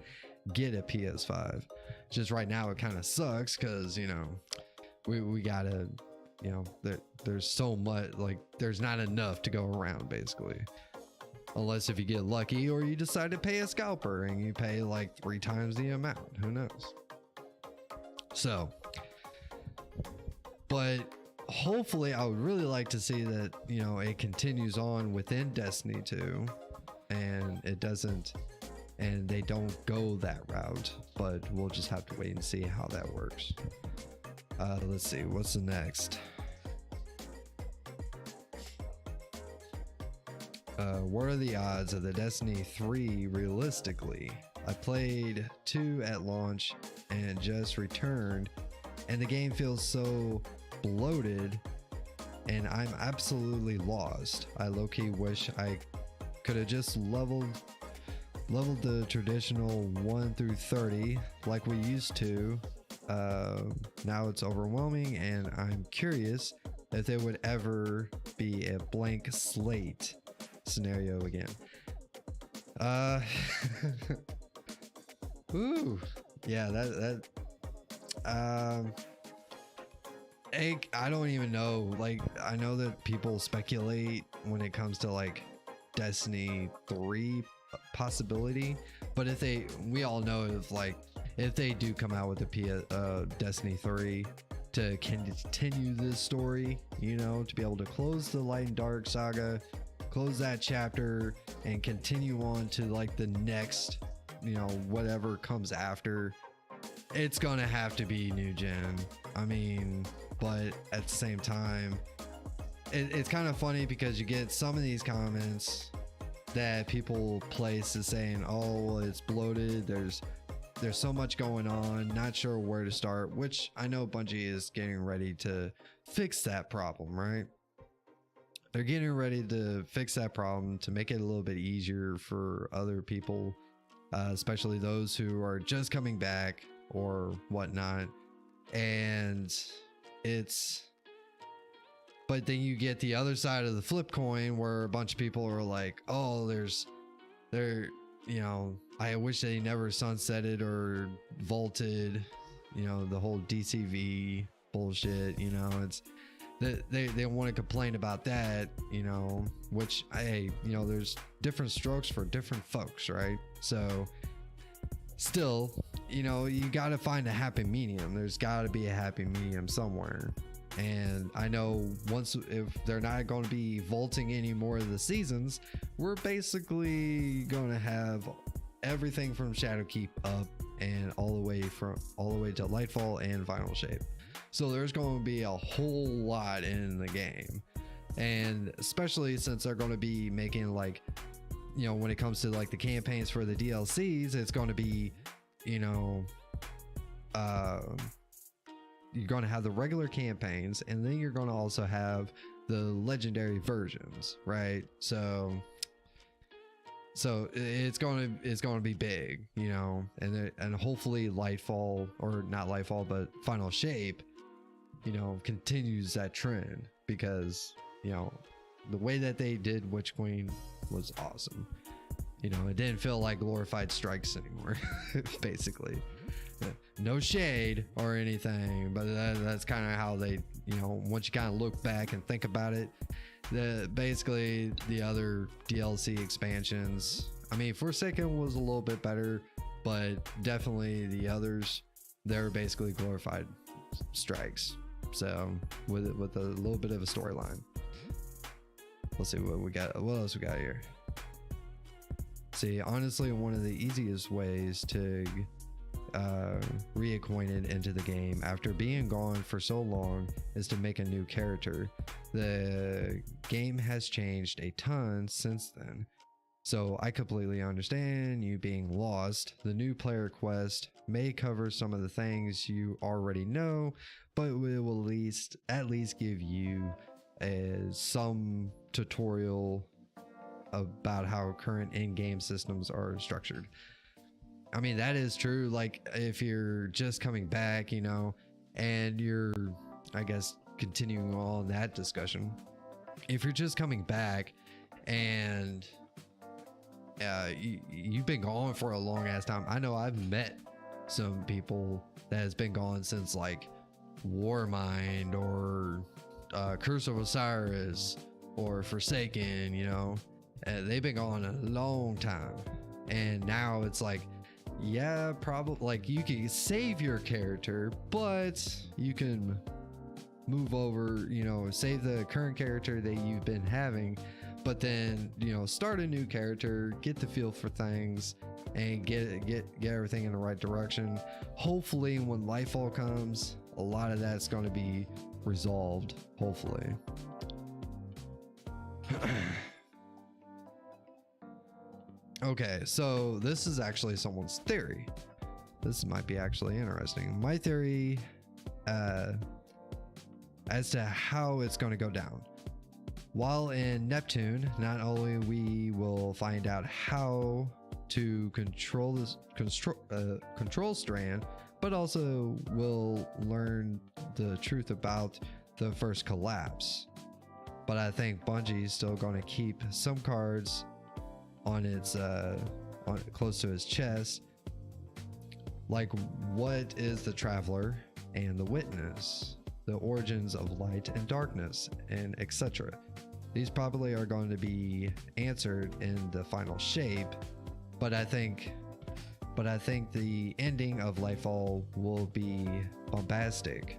get a PS5. Just right now, it kind of sucks because, we gotta, there's so much, like, there's not enough to go around, basically. Unless if you get lucky or you decide to pay a scalper and you pay like 3 times the amount. Who knows? So, but hopefully I would really like to see that, it continues on within Destiny 2 and it doesn't, and they don't go that route, but we'll just have to wait and see how that works. Let's see, what's the next? What are the odds of the Destiny 3 realistically? I played 2 at launch and just returned, and the game feels so bloated and I'm absolutely lost. I low-key wish I could have just leveled the traditional 1 through 30 like we used to. Now it's overwhelming and I'm curious if there would ever be a blank slate scenario again. Ooh, yeah, I don't even know. Like, I know that people speculate when it comes to like Destiny 3 possibility, but we all know if they do come out with a Destiny 3 to continue this story, to be able to close the Light and Dark saga, close that chapter and continue on to like the next, whatever comes after, it's gonna have to be new gen. I mean, but at the same time, it's kind of funny because you get some of these comments that people place as saying, oh, well, it's bloated, there's so much going on, not sure where to start, which I know Bungie is getting ready to fix that problem, right? They're getting ready to fix that problem to make it a little bit easier for other people, especially those who are just coming back or whatnot. And but then you get the other side of the flip coin where a bunch of people are like, oh, I wish they never sunsetted or vaulted, the whole DCV bullshit, it's they want to complain about that, which there's different strokes for different folks, right? So still, you got to find a happy medium. There's got to be a happy medium somewhere. And I know if they're not going to be vaulting any more of the seasons, we're basically going to have everything from Shadowkeep up and all the way to Lightfall and Final Shape. So there's going to be a whole lot in the game, and especially since they're going to be making when it comes to like the campaigns for the DLCs, it's going to be, you're going to have the regular campaigns, and then you're going to also have the legendary versions, right? So it's going to be big, and hopefully Lightfall, or not Lightfall, but Final Shape, continues that trend, because the way that they did Witch Queen was awesome. It didn't feel like glorified strikes anymore. Basically, no shade or anything, but that's kind of how they, once you kind of look back and think about it, basically the other DLC expansions, I mean, Forsaken was a little bit better, but definitely the others, they're basically glorified strikes. So with a little bit of a storyline. Let's see what we got. What else we got here? See, honestly, one of the easiest ways to reacquainted into the game after being gone for so long is to make a new character. The game has changed a ton since then, so I completely understand you being lost. The new player quest may cover some of the things you already know, but it will at least give you some tutorial about how current in-game systems are structured. I mean, that is true. Like, if you're just coming back, and you're, I guess, continuing on that discussion, if you're just coming back and you've been gone for a long ass time. I know I've met some people that has been gone since like Warmind or Curse of Osiris or Forsaken, you know, they've been gone a long time. And now it's like, yeah, probably like you can save your character, but you can move over, you know, save the current character that you've been having, but then, you know, start a new character, get the feel for things, and get everything in the right direction. Hopefully when Lightfall comes, a lot of that's going to be resolved, hopefully. Okay, so this is actually someone's theory. This might be actually interesting. My theory as to how it's going to go down. While in Neptune, not only we will find out how to control this control strand, but also we'll learn the truth about the first collapse. But I think Bungie's still going to keep some cards on its close to his chest, like what is the Traveler and the Witness, the origins of light and darkness, and etc. These probably are going to be answered in the final shape, but I think the ending of Lightfall will be bombastic.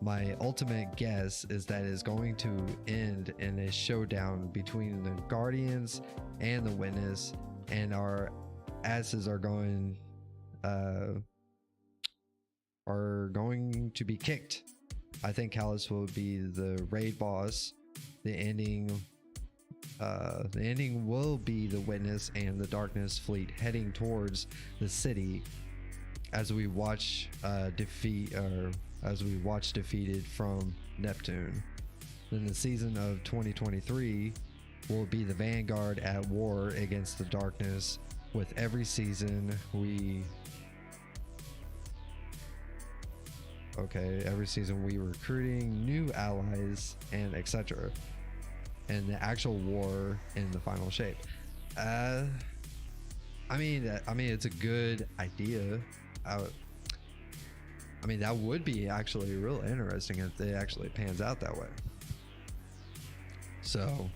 My ultimate guess is that it's going to end in a showdown between the Guardians and the Witness, and our asses are going to be kicked. I think Callus will be the raid boss. The ending will be the Witness and the Darkness fleet heading towards the city as we watch defeated from Neptune. Then the season of 2023 will be the Vanguard at war against the Darkness. With every season we recruiting new allies and etc. And the actual war in the final shape. I mean it's a good idea. I mean, that would be actually real interesting if it actually pans out that way. So,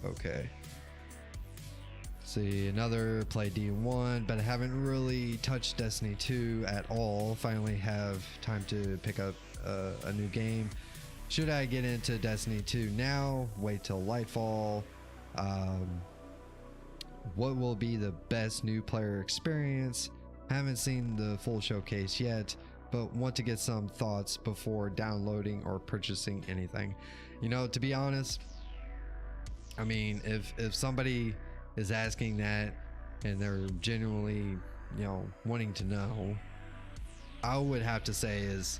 okay. See, another play D1, but I haven't really touched Destiny 2 at all. Finally have time to pick up a new game. Should I get into Destiny 2 now? Wait till Lightfall? What will be the best new player experience? Haven't seen the full showcase yet, but want to get some thoughts before downloading or purchasing anything. You know, to be honest, I mean, if somebody is asking that and they're genuinely, you know, wanting to know, I would have to say is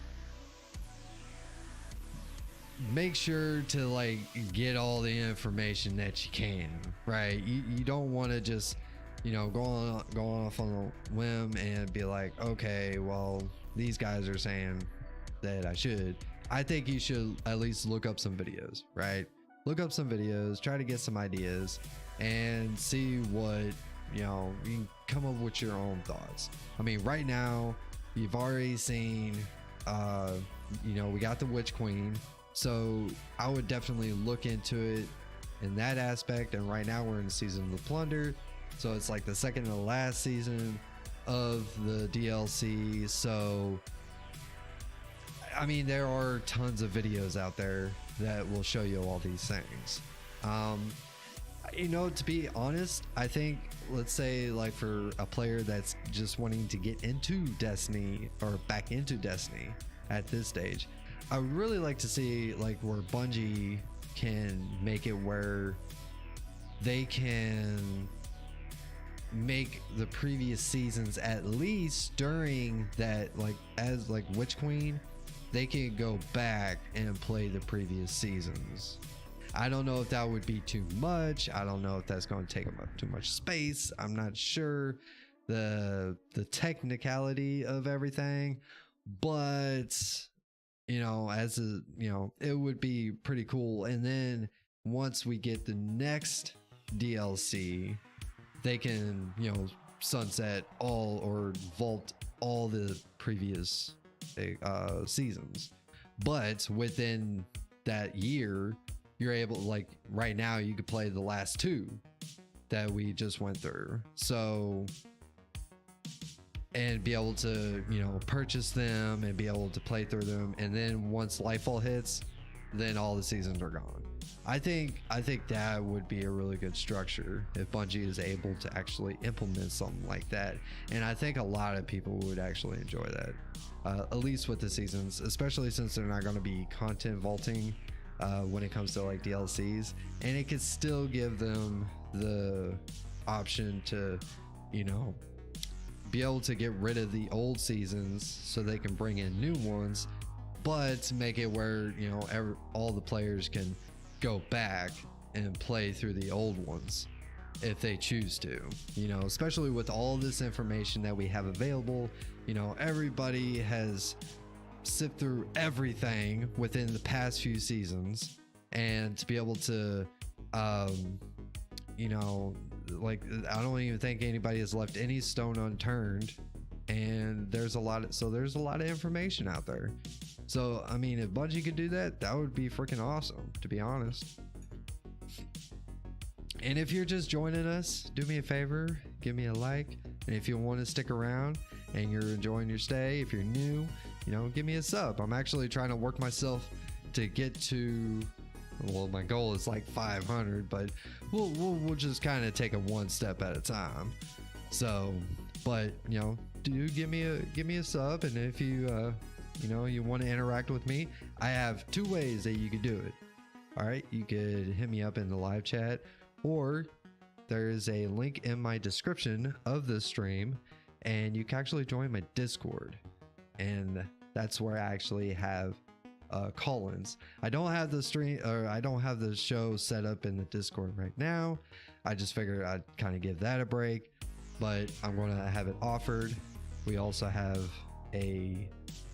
make sure to like get all the information that you can, right? You don't want to just, you know, go off on a whim and be like, okay, well, these guys are saying that I should. I think you should at least look up some videos, right? Look up some videos, try to get some ideas and see what, you know, you can come up with your own thoughts. I mean, right now you've already seen, you know, we got the Witch Queen. So I would definitely look into it in that aspect. And right now we're in the season of the Plunder, so it's like the second to last season of the DLC. So I mean, there are tons of videos out there that will show you all these things. You know, to be honest, I think, let's say like for a player that's just wanting to get into Destiny or back into Destiny at this stage, I would really like to see like where Bungie can make it where they can make the previous seasons, at least during that, like as like Witch Queen, they can go back and play the previous seasons. I don't know if that would be too much. I don't know if that's going to take up too much space. I'm not sure the technicality of everything, but as a it would be pretty cool. And then once we get the next DLC, they can sunset all or vault all the previous seasons. But within that year, you're able, like right now, you could play the last two that we just went through. So, and be able to, purchase them and be able to play through them. And then once Lightfall hits, then all the seasons are gone. I think that would be a really good structure if Bungie is able to actually implement something like that. And I think a lot of people would actually enjoy that, at least with the seasons, especially since they're not going to be content vaulting when it comes to like DLCs, and it could still give them the option to, be able to get rid of the old seasons so they can bring in new ones, but make it where all the players can go back and play through the old ones if they choose to, especially with all this information that we have available. Everybody has sifted through everything within the past few seasons, and to be able to like, I don't even think anybody has left any stone unturned, and there's a lot of information out there. So I mean, if Bungie could do that, that would be freaking awesome, to be honest. And if you're just joining us, do me a favor, give me a like. And if you want to stick around and you're enjoying your stay, if you're new, give me a sub. I'm actually trying to work myself to get to, well, my goal is like 500, but we'll just kind of take it one step at a time. So, but do give me a sub. And if you you want to interact with me, I have two ways that you could do it. All right, you could hit me up in the live chat, or there's a link in my description of this stream, and you can actually join my Discord, and that's where I actually have call-ins. I don't have the stream, or I don't have the show set up in the Discord right now. I just figured I'd kind of give that a break, but I'm going to have it offered. We also have a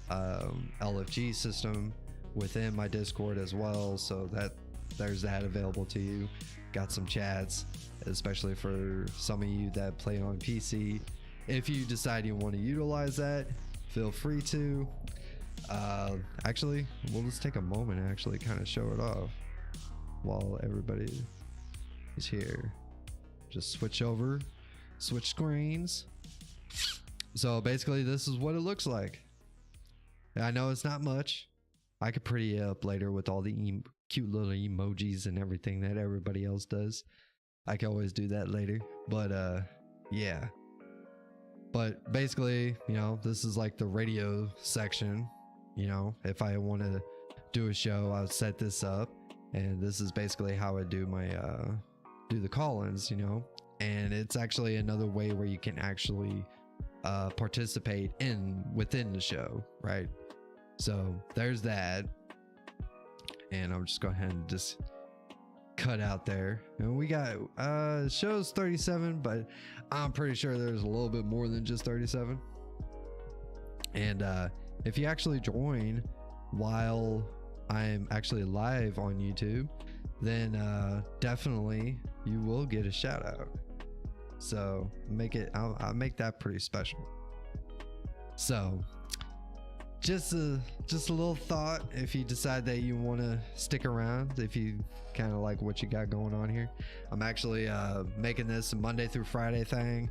LFG system within my Discord as well, so that there's that available to you. Got some chats, especially for some of you that play on PC. If you decide you want to utilize that, feel free to. Actually, we'll just take a moment and actually kind of show it off while everybody is here. Just switch screens. So basically, this is what it looks like. I know it's not much. I could pretty it up later with all the cute little emojis and everything that everybody else does. I can always do that later. But yeah. But basically, this is like the radio section. If I want to do a show, I'll set this up, and this is basically how I do my do the call-ins. And it's actually another way where you can actually participate within the show, right? So there's that, and I'm just go ahead and just cut out there. And we got shows 37, but I'm pretty sure there's a little bit more than just 37. And if you actually join while I'm actually live on YouTube, then definitely you will get a shout out. So I'll make that pretty special. So just a little thought, if you decide that you want to stick around, if you kind of like what you got going on here. I'm actually making this a Monday through Friday thing,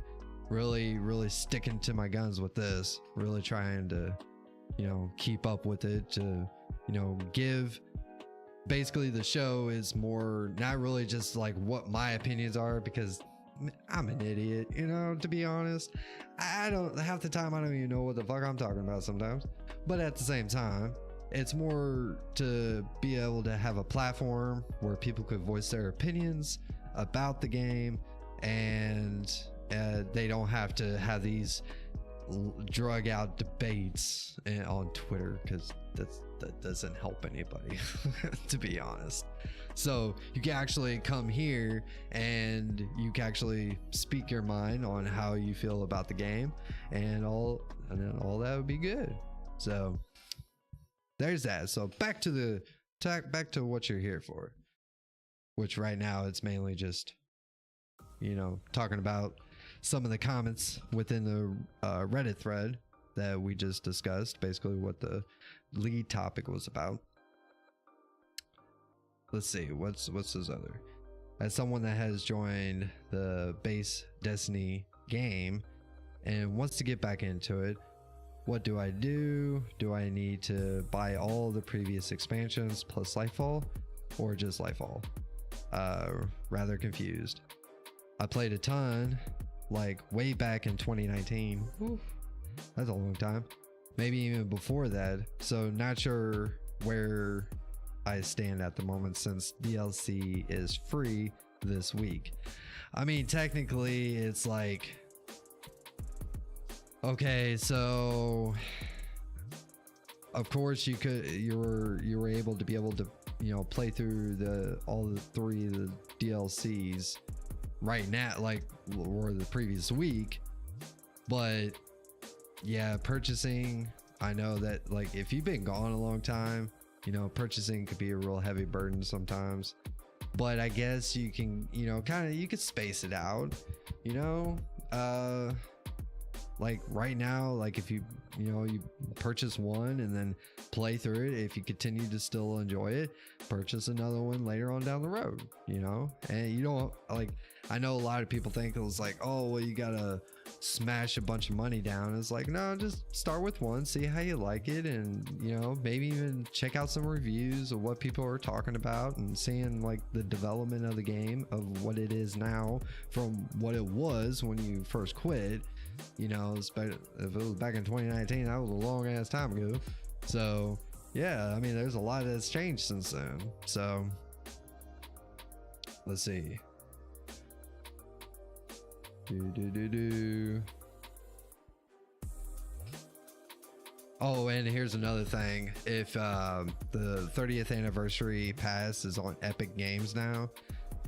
really sticking to my guns with this, really trying to keep up with it, to give. Basically, the show is more not really just like what my opinions are, because I'm an idiot, to be honest. I don't, half the time I don't even know what the fuck I'm talking about sometimes. But at the same time, it's more to be able to have a platform where people could voice their opinions about the game, and they don't have to have these drug out debates on Twitter, because that doesn't help anybody to be honest. So you can actually come here and you can actually speak your mind on how you feel about the game, and all that would be good. So there's that. So back to what you're here for, which right now it's mainly just, talking about some of the comments within the Reddit thread that we just discussed, basically what the lead topic was about. Let's see, what's this other? As someone that has joined the base Destiny game and wants to get back into it, what do I do? Do I need to buy all the previous expansions plus Lightfall, or just Lightfall? Rather confused. I played a ton, like way back in 2019. Oof, that's a long time. Maybe even before that. So not sure where I stand at the moment, since DLC is free this week. I mean, technically it's like, okay, so of course you were able to play through all the 3 of the DLCs right now, like, or the previous week. But yeah, purchasing, I know that, like, if you've been gone a long time, purchasing could be a real heavy burden sometimes. But I guess you can, you could space it out, like right now, like if you purchase one and then play through it, if you continue to still enjoy it, purchase another one later on down the road, and you don't, like, I know a lot of people think it was like, oh, well, you gotta smash a bunch of money down. It's like, no, just start with one, see how you like it, and maybe even check out some reviews of what people are talking about, and seeing like the development of the game, of what it is now from what it was when you first quit. If it was back in 2019, that was a long ass time ago. So yeah, I mean, there's a lot that's changed since then. So let's see. Oh, and here's another thing. If the 30th anniversary pass is on Epic Games now,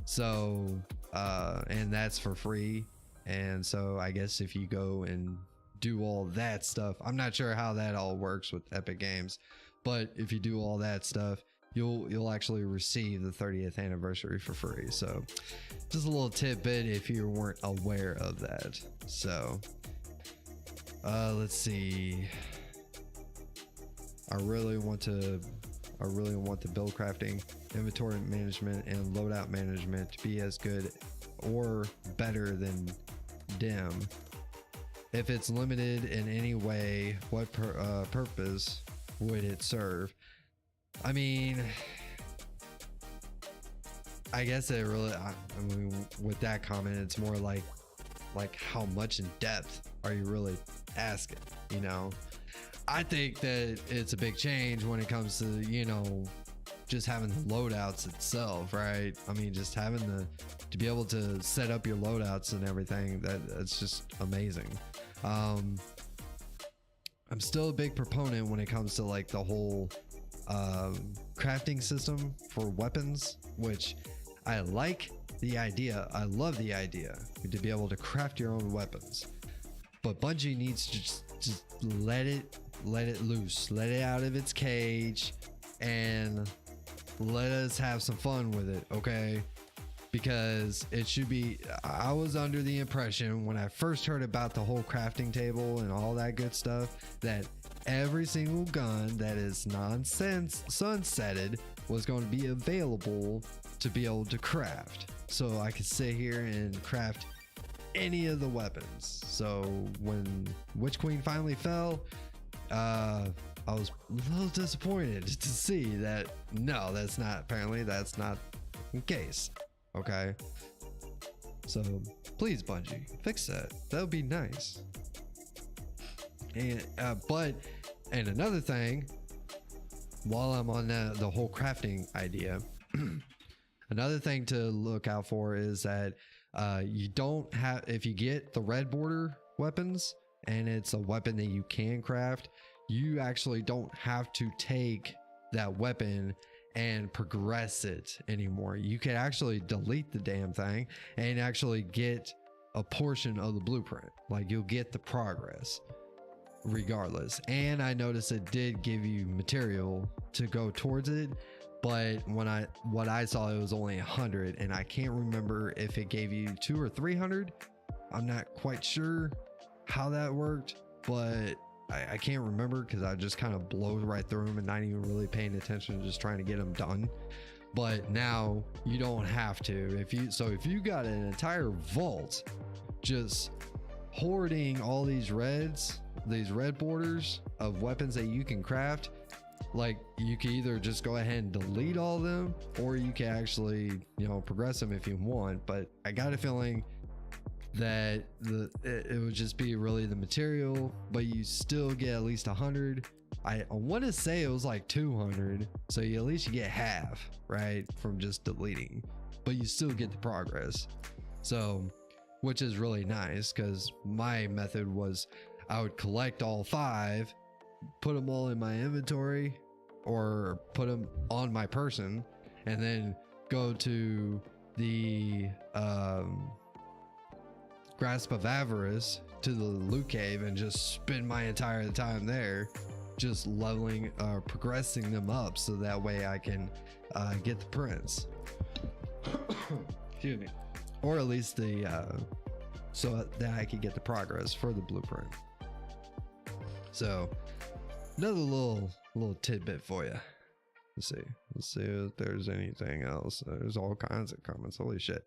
so and that's for free. And so I guess if you go and do all that stuff, I'm not sure how that all works with Epic Games, but if you do all that stuff, you'll actually receive the 30th anniversary for free. So just a little tidbit if you weren't aware of that. So let's see. I really want the build crafting, inventory management, and loadout management to be as good or better than dim. If it's limited in any way, what purpose would it serve? I mean, I guess it really, I mean, with that comment, it's more like how much in depth are you really asking? I think that it's a big change when it comes to, just having the loadouts itself, right? I mean, just having to be able to set up your loadouts and everything, that's just amazing. I'm still a big proponent when it comes to like the whole crafting system for weapons, which I like the idea. I love the idea to be able to craft your own weapons, but Bungie needs to just let it loose, let it out of its cage, and let us have some fun with it, okay? Because it should be, I was under the impression when I first heard about the whole crafting table and all that good stuff, that every single gun that is sunsetted was going to be available to be able to craft, so I could sit here and craft any of the weapons. So when Witch Queen finally fell, I was a little disappointed to see that no, that's not the case. Okay, so please, Bungie, fix that. That would be nice. And and another thing, while I'm on the whole crafting idea, another thing to look out for is that you don't have, if you get the red border weapons and it's a weapon that you can craft, you actually don't have to take that weapon and progress it anymore. You can actually delete the damn thing and actually get a portion of the blueprint. Like, you'll get the progress. regardless. And I noticed it did give you material to go towards it, but what I saw, it was only 100, and I can't remember if it gave you 200 or 300. I'm not quite sure how that worked, but I can't remember because I just kind of blowed right through them and not even really paying attention, just trying to get them done. But now you don't have to. If you got an entire vault just hoarding all these red borders of weapons that you can craft, like, you can either just go ahead and delete all of them, or you can actually, you know, progress them if you want. But I got a feeling that it would just be really the material, but you still get at least 100. I want to say it was like 200, so you at least get half, right, from just deleting, but you still get the progress. So, which is really nice, because my method was I would collect all 5, put them all in my inventory, or put them on my person, and then go to the Grasp of Avarice, to the loot cave, and just spend my entire time there just leveling, progressing them up, so that way I can get the prints. Excuse me. Or at least the so that I can get the progress for the blueprint. So another little tidbit for you. Let's see if there's anything else. There's all kinds of comments. Holy shit.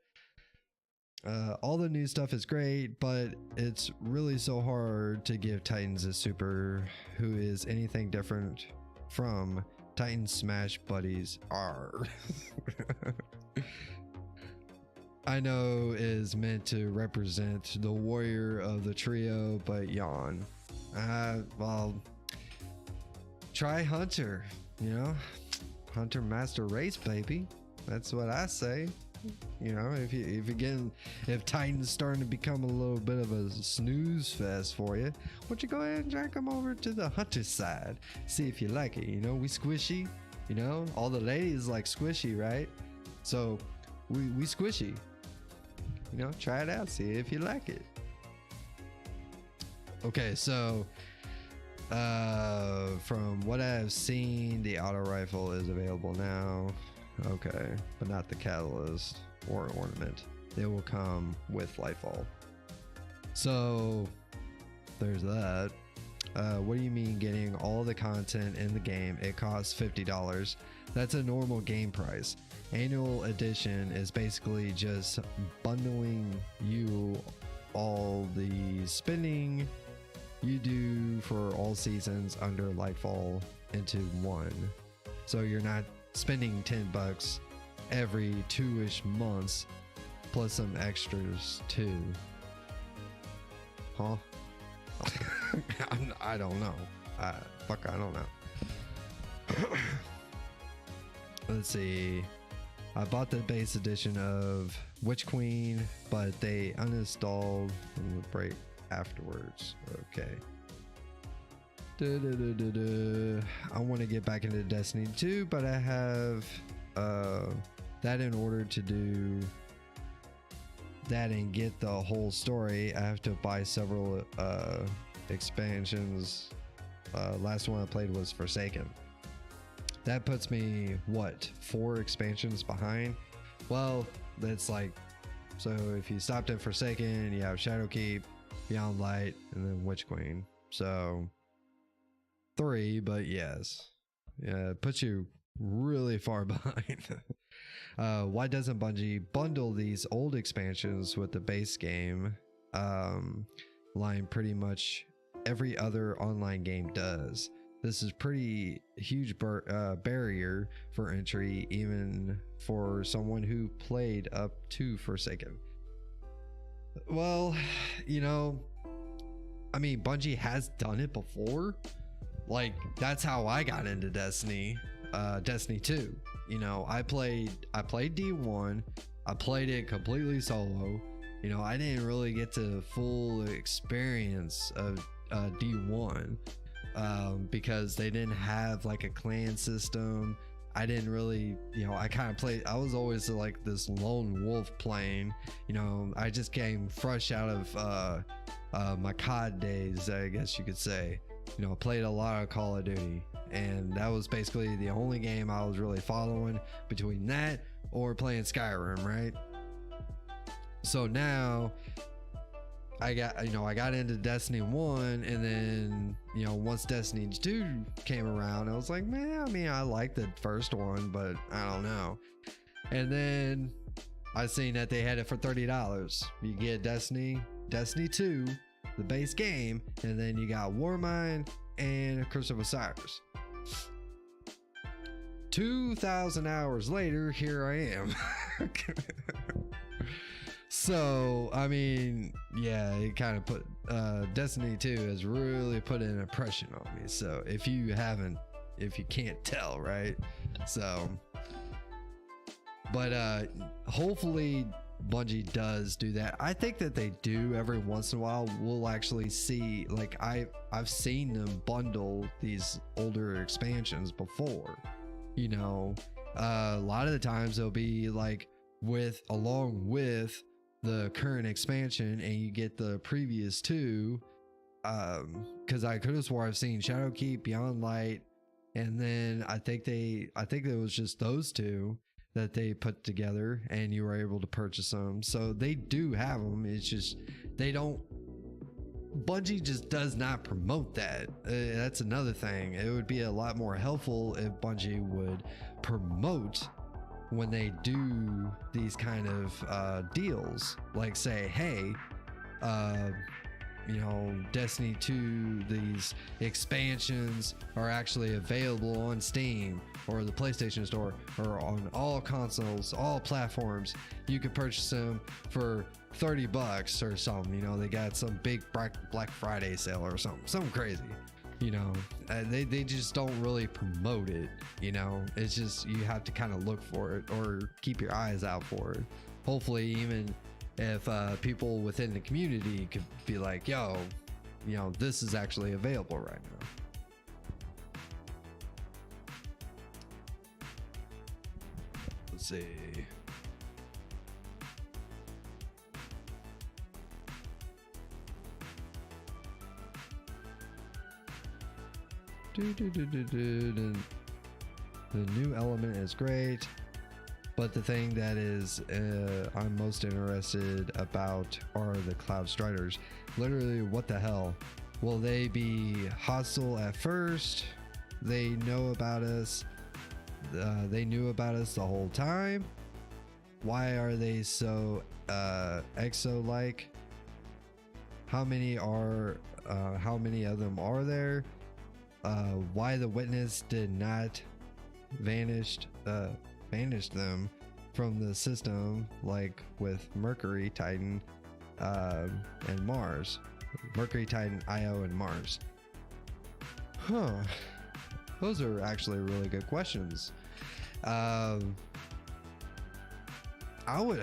All the new stuff is great, but it's really so hard to give Titans a super who is anything different from Titan Smash buddies are. I know is meant to represent the warrior of the trio, but yawn. Well, try Hunter, you know, Hunter Master Race, baby. That's what I say. You know, if Titan's starting to become a little bit of a snooze fest for you, why don't you go ahead and drag them over to the Hunter side, see if you like it. You know, we squishy, you know, all the ladies like squishy, right? So we squishy, you know, try it out, see if you like it. Okay, so from what I've seen, the auto rifle is available now. Okay, but not the catalyst or ornament. They will come with Lightfall. So there's that. What do you mean getting all the content in the game? It costs $50. That's a normal game price. Annual edition is basically just bundling you all the spending you do for all seasons under Lightfall into one. So you're not spending $10 every 2-ish months plus some extras too. Huh? I don't know. I don't know. Let's see. I bought the base edition of Witch Queen, but they uninstalled the break afterwards. Okay. I want to get back into Destiny 2, but I have that in order to do that and get the whole story. I have to buy several expansions. Last one I played was Forsaken. That puts me, what, 4 expansions behind? Well, that's like, so if you stopped at Forsaken, you have Shadowkeep, Beyond Light, and then Witch Queen. So 3, but yes, yeah, it puts you really far behind. Why doesn't Bungie bundle these old expansions with the base game line? Pretty much every other online game does. This is pretty huge barrier for entry, even for someone who played up to Forsaken. Well, you know, I mean, Bungie has done it before. Like, that's how I got into Destiny 2. You know, I played D1. I played it completely solo. You know, I didn't really get to full experience of D1 because they didn't have like a clan system. I didn't really, you know, I was always like this lone wolf playing. You know, I just came fresh out of my COD days, I guess you could say. played a lot of Call of Duty, and that was basically the only game I was really following between that or playing Skyrim, right? So now I got into Destiny 1, and then once Destiny 2 came around, I was like, man, I mean, I like the first one, but I don't know. And then I seen that they had it for $30. You get Destiny 2, the base game, and then you got Warmind and Curse of Osiris. 2,000 hours later, here I am. So, I mean, yeah, it kind of put Destiny 2 has really put an impression on me. So if you can't tell, right? So, but hopefully Bungie does do that. I think that they do every once in a while. We'll actually see, like, I've seen them bundle these older expansions before. A lot of the times they'll be like along with the current expansion, and you get the previous two. Because I could have swore I've seen Shadowkeep, Beyond Light, and then I think it was just those two that they put together, and you were able to purchase them. So they do have them. It's just Bungie just does not promote that. That's another thing. It would be a lot more helpful if Bungie would promote when they do these kind of deals, like say, hey, Destiny 2, these expansions are actually available on Steam or the PlayStation Store or on all consoles, all platforms. You can purchase them for $30 or something. They got some big Black Friday sale or something crazy. They just don't really promote it. It's just, you have to kind of look for it or keep your eyes out for it. Hopefully, even if people within the community could be like, yo, this is actually available right now. Let's see. The new element is great, but the thing that is I'm most interested about are the Cloud Striders. Literally, what the hell? Will they be hostile at first? They know about us. They knew about us the whole time. Why are they so exo-like? How many of them are there? Why the witness did not vanish them from the system, like with Mercury, Titan, and Mars. Mercury, Titan, Io, and Mars. Those are actually really good questions. I would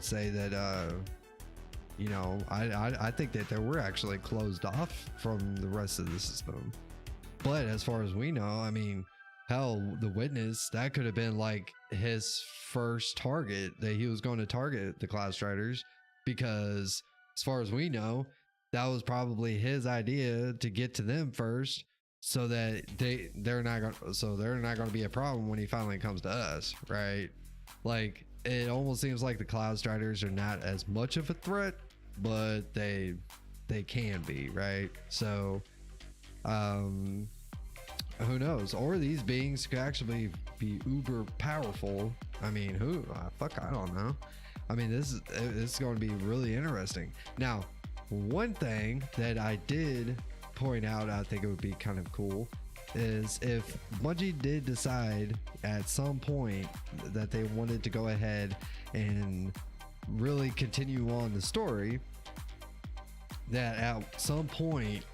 say that I think that they were actually closed off from the rest of the system. But as far as we know, I mean, hell, the witness, that could have been like his first target, that he was going to target the Cloud Striders, because as far as we know, that was probably his idea to get to them first, so that they're not going to be a problem when he finally comes to us, right? Like, it almost seems like the Cloud Striders are not as much of a threat, but they can be, right? So who knows? Or these beings could actually be uber powerful. I mean, I don't know. I mean, this is going to be really interesting. Now, one thing that I did point out, I think it would be kind of cool, is if Bungie did decide at some point that they wanted to go ahead and really continue on the story, that at some point,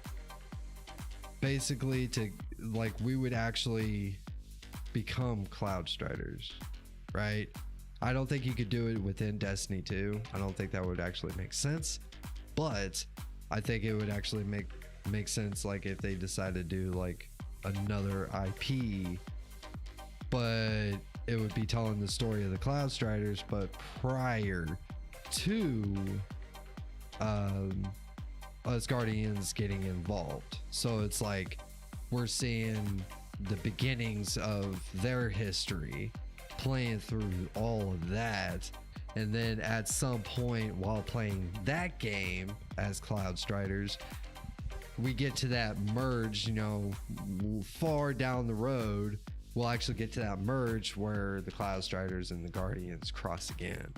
basically, we would actually become Cloud Striders, right? I don't think you could do it within Destiny 2. I don't think that would actually make sense, but I think it would actually make sense, like, if they decided to do like another IP, but it would be telling the story of the Cloud Striders, but prior to us Guardians getting involved. So it's like we're seeing the beginnings of their history, playing through all of that. And then at some point while playing that game as Cloud Striders, we get to that merge, you know, far down the road. We'll actually get to that merge where the Cloud Striders and the Guardians cross again.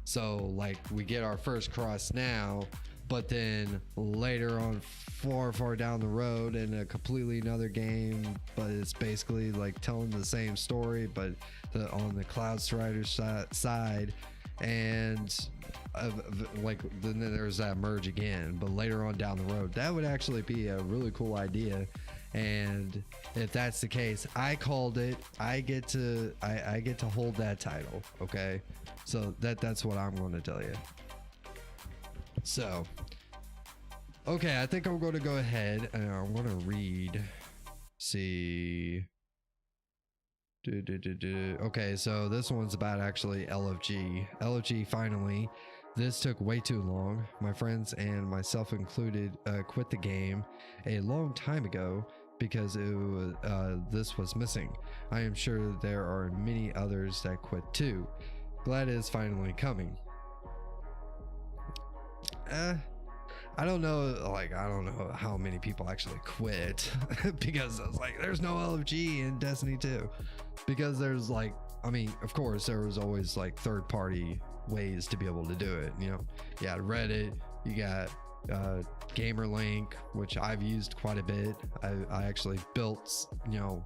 So like we get our first cross now, but then later on, far down the road in a completely another game, but it's basically like telling the same story, but on the Cloud Striders side, and like then there's that merge again. But later on down the road, that would actually be a really cool idea. And if that's the case, I called it. I get to hold that title. Okay, so that's what I'm going to tell you. So, okay, I think I'm going to go ahead and I want to read. See. Okay, so this one's about actually LFG. LFG finally. This took way too long. My friends and myself included quit the game a long time ago because this was missing. I am sure there are many others that quit too. Glad it is finally coming. I don't know, like, I don't know how many people actually quit because I was like, there's no LFG in Destiny 2. Because there's like, I mean, of course, there was always like third-party ways to be able to do it. You know, you got Reddit, you got GamerLink, which I've used quite a bit. I actually built, you know,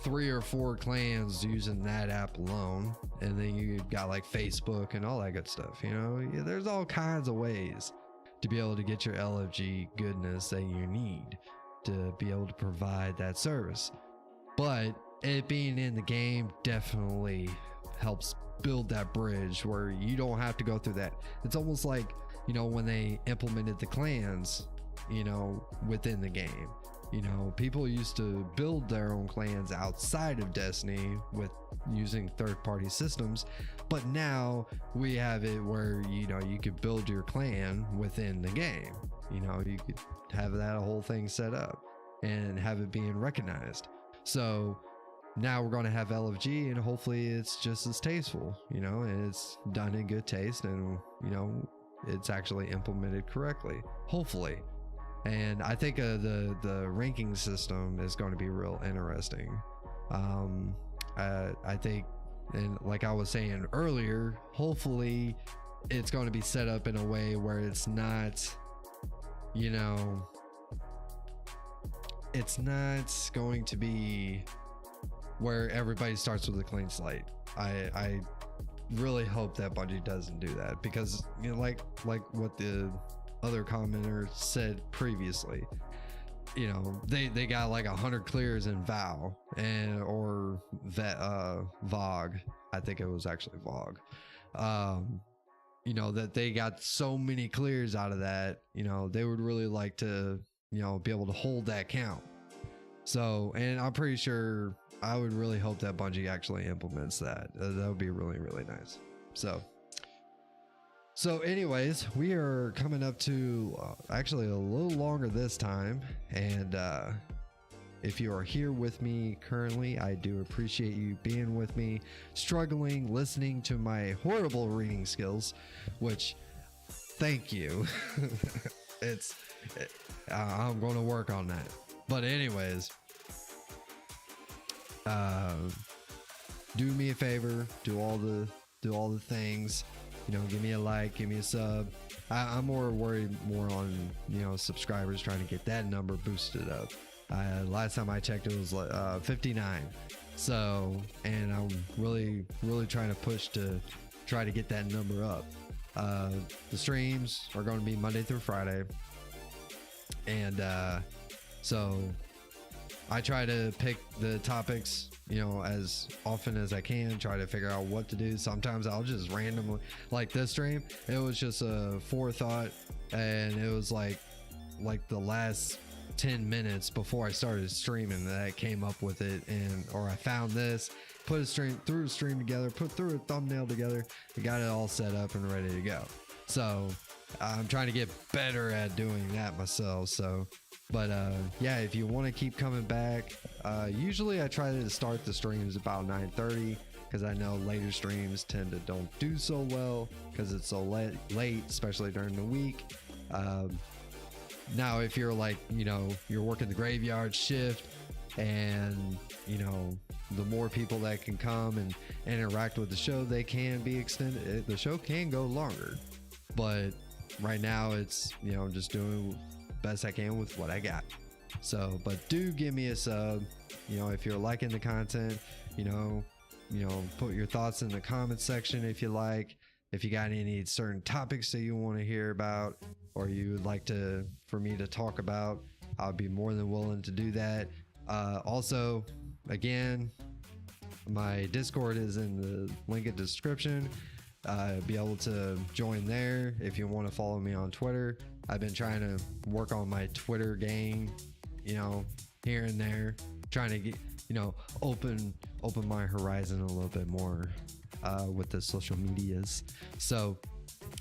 3 or 4 clans using that app alone. And then you got like Facebook and all that good stuff. You know, yeah, there's all kinds of ways to be able to get your LFG goodness that you need to be able to provide that service. But it being in the game definitely helps build that bridge where you don't have to go through that. It's almost like, you know, when they implemented the clans, you know, within the game. You know, people used to build their own clans outside of Destiny with using third-party systems, but now we have it where, you know, you could build your clan within the game. You know, you could have that whole thing set up and have it being recognized. So now we're going to have LFG, and hopefully it's just as tasteful, you know, and it's done in good taste, and, you know, it's actually implemented correctly, hopefully. And I think the ranking system is going to be real interesting. I think, and like I was saying earlier, hopefully it's going to be set up in a way where it's not, you know, it's not going to be where everybody starts with a clean slate. I really hope that Bungie doesn't do that, because, you know, like what the other commenter said previously, you know, they got like 100 clears in VOW and or VOG. I think it was actually VOG. You know, that they got so many clears out of that. You know, they would really like to, you know, be able to hold that count. So, and I'm pretty sure, I would really hope that Bungie actually implements that. That would be really, really nice. So anyways, we are coming up to actually a little longer this time. And if you are here with me currently, I do appreciate you being with me, struggling, listening to my horrible reading skills, which, thank you. I'm going to work on that. But anyways, do me a favor, do all the things. You know, give me a like, give me a sub. I'm more worried on, you know, subscribers, trying to get that number boosted up. Last time I checked, it was 59. So, and I'm really trying to push to try to get that number up. The streams are going to be Monday through Friday. And so I try to pick the topics, you know, as often as I can, try to figure out what to do. Sometimes I'll just randomly, like this stream, it was just a forethought, and it was like the last 10 minutes before I started streaming that I came up with it, or I found this, threw a stream together, threw a thumbnail together, and got it all set up and ready to go. So I'm trying to get better at doing that myself. So But yeah, if you want to keep coming back, usually I try to start the streams about 9:30 because I know later streams tend to don't do so well because it's so late, especially during the week. Now, if you're like, you know, you're working the graveyard shift and, you know, the more people that can come and interact with the show, they can be extended. The show can go longer, but right now it's, you know, just doing best I can with what I got. So, but do give me a sub, you know, if you're liking the content, you know, put your thoughts in the comment section if you like. If you got any certain topics that you want to hear about or you would like for me to talk about, I'll be more than willing to do that. Also, again, my Discord is in the link in the description. Be able to join there if you want to follow me on Twitter. I've been trying to work on my Twitter game, you know, here and there, trying to get, you know, open my horizon a little bit more with the social medias. So,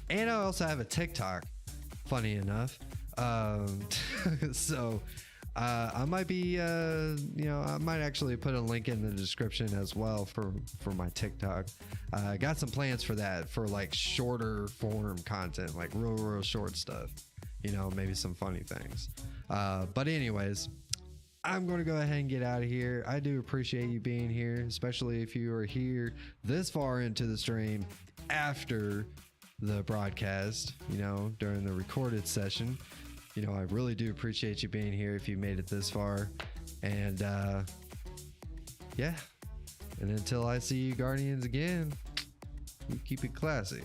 and I also have a TikTok, funny enough. So I might be, you know, I might actually put a link in the description as well for my TikTok. I got some plans for that, for like shorter form content, like real short stuff, you know, maybe some funny things. But anyways, I'm going to go ahead and get out of here. I do appreciate you being here, especially if you are here this far into the stream after the broadcast, you know, during the recorded session. You know, I really do appreciate you being here if you made it this far. And yeah, and until I see you Guardians again, you keep it classy.